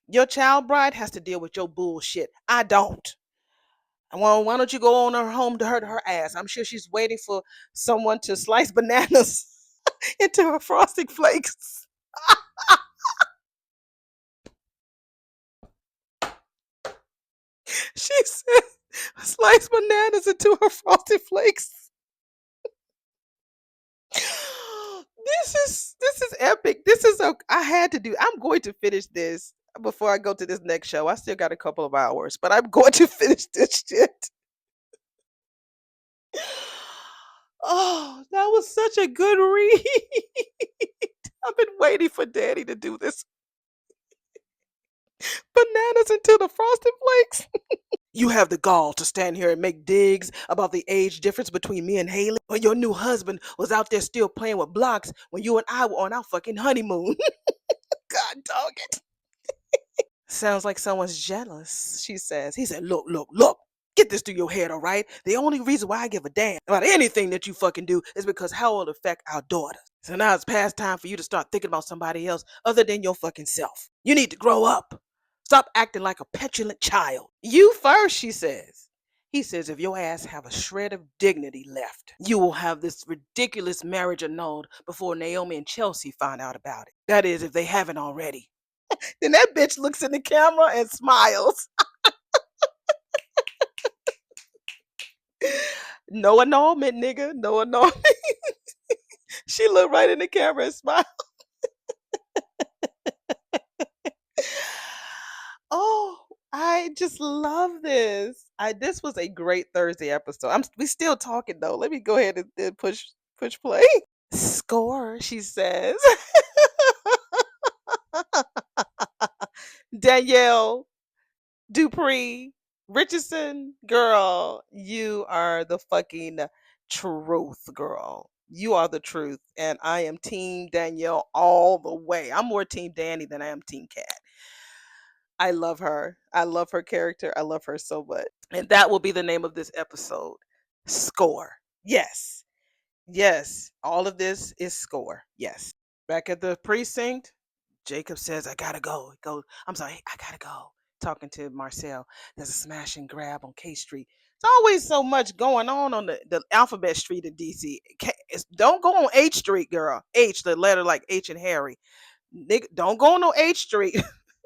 Your child bride has to deal with your bullshit. I don't. Well, why don't you go on her home to her ass? I'm sure she's waiting for someone to slice bananas into her frosted flakes. She said, slice bananas into her frosted flakes. This is epic. This is I had to do. I'm going to finish this before I go to this next show. I still got a couple of hours, but I'm going to finish this shit. Oh, that was such a good read. I've been waiting for Daddy to do this. Bananas into the frosted flakes. You have the gall to stand here and make digs about the age difference between me and Haley when your new husband was out there still playing with blocks when you and I were on our fucking honeymoon. God dog it. Sounds like someone's jealous, she says. He said, look, look, look. Get this through your head, all right? The only reason why I give a damn about anything that you fucking do is because how it'll affect our daughters. So now it's past time for you to start thinking about somebody else other than your fucking self. You need to grow up. Stop acting like a petulant child. You first, she says. He says, if your ass have a shred of dignity left, you will have this ridiculous marriage annulled before Naomi and Chelsea find out about it. That is, if they haven't already. Then that bitch looks in the camera and smiles. No annulment, nigga. No annulment. She looked right in the camera and smiled. Oh, I just love this. This was a great Thursday episode. We still talking though. Let me go ahead and push play. Score, she says. Danielle Dupree Richardson, girl, you are the fucking truth, girl. You are the truth, and I am Team Danielle all the way. I'm more Team Danny than I am Team Cat. I love her. I love her character. I love her so much. And that will be the name of this episode. Score. Yes. Yes. All of this is score. Yes. Back at the precinct, Jacob says, I gotta go. I'm sorry, I gotta go. Talking to Marcel. There's a smash and grab on K Street. It's always so much going on the alphabet street of DC. Don't go on H Street, girl. H, the letter like H and Harry. Nigga, don't go on no H Street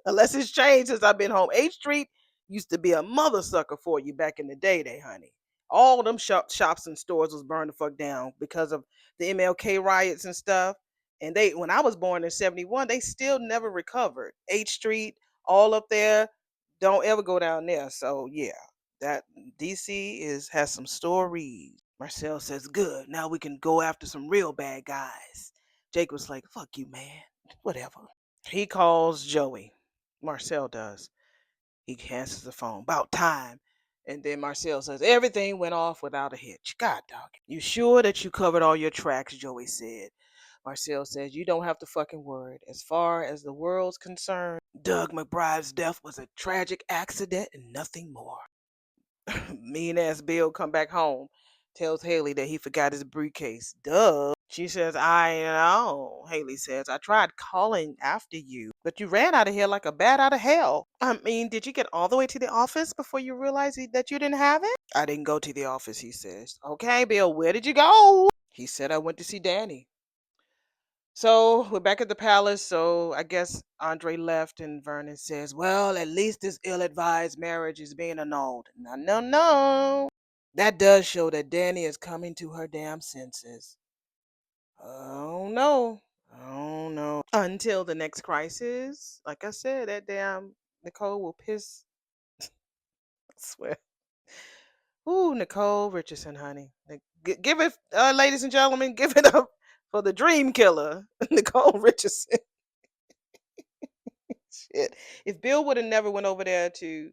unless it's changed since I've been home. H Street used to be a mother sucker for you back in the day, honey. All them shops and stores was burned the fuck down because of the MLK riots and stuff. And when I was born in 71, they still never recovered. H Street, all up there, don't ever go down there. So yeah, that DC has some stories. Marcel says, good. Now we can go after some real bad guys. Jake was like, fuck you, man. Whatever. He calls Joey. Marcel does. He answers the phone. About time. And then Marcel says, everything went off without a hitch. God dog. You sure that you covered all your tracks? Joey said. Marcel says, you don't have to fucking worry. As far as the world's concerned, Doug McBride's death was a tragic accident and nothing more. Mean ass Bill come back home. Tells Haley that he forgot his briefcase. Duh. She says, I know. Haley says, I tried calling after you, but you ran out of here like a bat out of hell. I mean, did you get all the way to the office before you realized that you didn't have it? I didn't go to the office, he says. Okay, Bill, where did you go? He said, I went to see Danny. So we're back at the palace. So I guess Andre left, and Vernon says, well, at least this ill advised marriage is being annulled. No, no, no. That does show that Danny is coming to her damn senses. Oh no. Oh no. Until the next crisis. Like I said, that damn Nicole will piss. I swear. Ooh, Nicole Richardson, honey. Give it, ladies and gentlemen, give it up for the dream killer, Nicole Richardson. Shit. If Bill would have never went over there to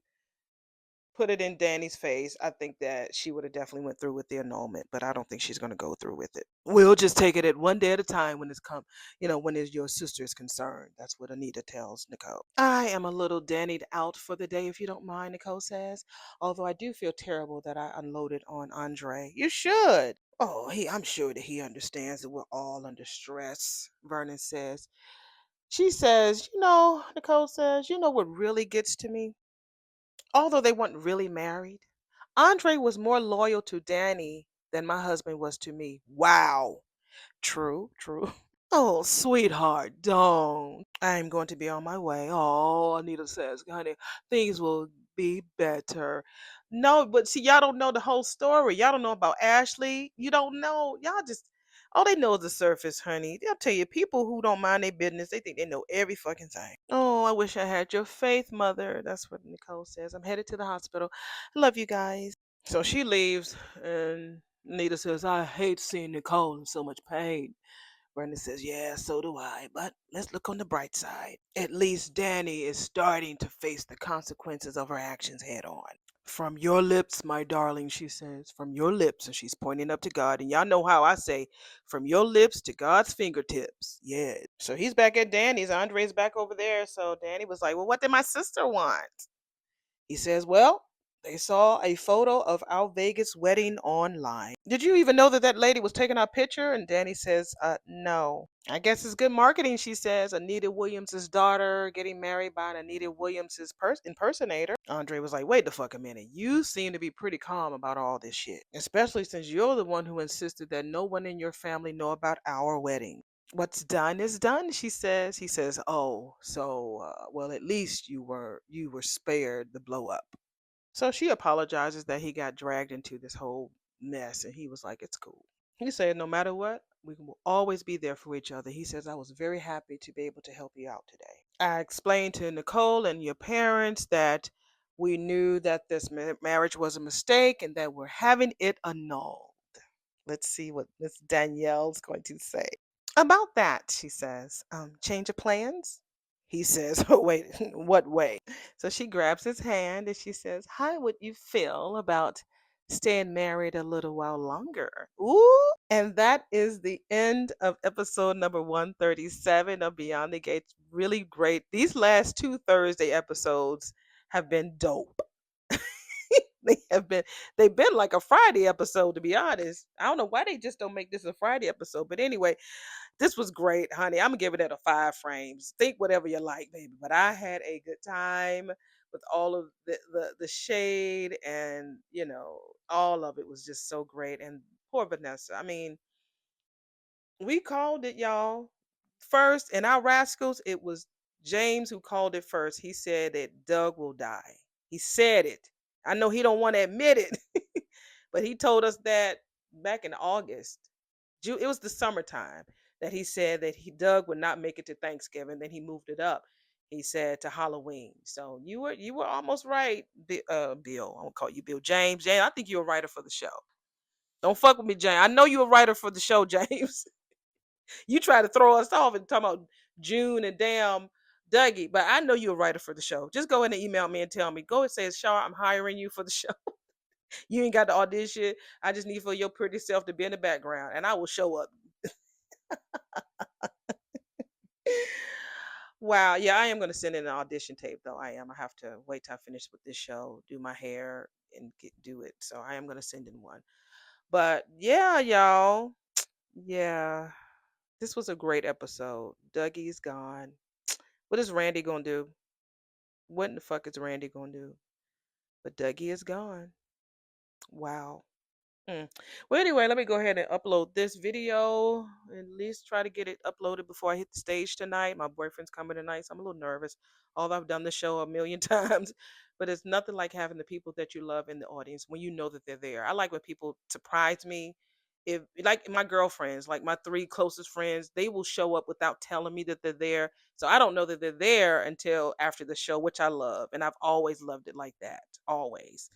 put it in Danny's face, I think that she would have definitely went through with the annulment, but I don't think she's going to go through with it. We'll just take it at one day at a time when it's when it's your sister is concerned. That's what Anita tells Nicole. I am a little Danny'd out for the day, if you don't mind, Nicole says. Although I do feel terrible that I unloaded on Andre. You should. Oh, I'm sure that he understands that we're all under stress, Vernon says. She says, Nicole says, what really gets to me? Although they weren't really married, Andre was more loyal to Danny than my husband was to me. Wow. True, true. Oh, sweetheart, don't. I'm going to be on my way. Oh, Anita says, honey, things will be better. No, but see, y'all don't know the whole story. Y'all don't know about Ashley. You don't know. Y'all just, all they know is the surface, honey. They'll tell you, people who don't mind their business, they think they know every fucking thing. Oh, I wish I had your faith, mother. That's what Nicole says. I'm headed to the hospital. Love you guys. So she leaves, and Anita says, I hate seeing Nicole in so much pain. Brenda says, yeah, so do I. But let's look on the bright side. At least Danny is starting to face the consequences of her actions head on. From your lips, my darling, she says. From your lips. And she's pointing up to God. And y'all know how I say, from your lips to God's fingertips. Yeah. So he's back at Danny's. Andre's back over there. So Danny was like, well, what did my sister want? He says, well, they saw a photo of our Vegas wedding online. Did you even know that that lady was taking our picture? And Danny says, no. I guess it's good marketing, she says. Anita Williams' daughter getting married by an Anita Williams' impersonator. Andre was like, wait the fuck a minute. You seem to be pretty calm about all this shit. Especially since you're the one who insisted that no one in your family know about our wedding. What's done is done, she says. He says, oh, so well, at least you were spared the blow up. So she apologizes that he got dragged into this whole mess, and he was like, it's cool. He said, no matter what, we will always be there for each other. He says, I was very happy to be able to help you out today. I explained to Nicole and your parents that we knew that this marriage was a mistake and that we're having it annulled. Let's see what Miss Danielle's going to say. About that, she says, change of plans? He says, oh, wait, what way? So she grabs his hand and she says, how would you feel about staying married a little while longer? Ooh. And that is the end of episode number 137 of Beyond the Gates. Really great. These last two Thursday episodes have been dope. they have been they've been like a Friday episode, to be honest. I don't know why they just don't make this a Friday episode. But anyway, this was great, honey. I'm gonna give it at a 5 frames. Think whatever you like, baby. But I had a good time with all of the shade, and all of it was just so great. And poor Vanessa. I mean, we called it, y'all. First, in our rascals, it was James who called it first. He said that Doug will die. He said it. I know he don't want to admit it, but he told us that back in August. It was the summertime that he said that Doug would not make it to Thanksgiving. Then he moved it up. He said to Halloween. So you were almost right, Bill. I'm gonna call you Bill. James. I think you're a writer for the show. Don't fuck with me, James. I know you're a writer for the show, James. You try to throw us off and talk about June and damn Dougie, but I know you're a writer for the show. Just go in and email me and tell me. Go and say, Shaw, I'm hiring you for the show. You ain't got to audition. I just need for your pretty self to be in the background, and I will show up. Wow. Yeah, I am going to send in an audition tape, though. I am. I have to wait till I finish with this show, do my hair, and do it. So I am going to send in one. But yeah, y'all. Yeah, this was a great episode. Dougie's gone. What is Randy gonna do? What in the fuck is Randy gonna do? But Dougie is gone. Wow. Mm. Well, anyway, let me go ahead and upload this video. At least try to get it uploaded before I hit the stage tonight. My boyfriend's coming tonight, so I'm a little nervous. Although I've done the show a million times, but it's nothing like having the people that you love in the audience when you know that they're there. I like when people surprise me. If like my girlfriends, like my three closest friends, they will show up without telling me that they're there. So I don't know that they're there until after the show, which I love, and I've always loved it like that. Always.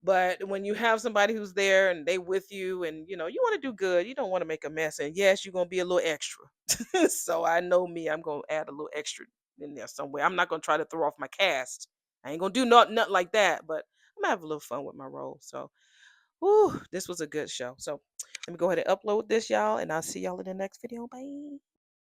But when you have somebody who's there and they with you and you want to do good, you don't want to make a mess. And yes, you're gonna be a little extra. So I know me, I'm gonna add a little extra in there somewhere. I'm not gonna try to throw off my cast. I ain't gonna do nothing like that, but I'm gonna have a little fun with my role. So whew, this was a good show. So let me go ahead and upload this, y'all, and I'll see y'all in the next video. Bye.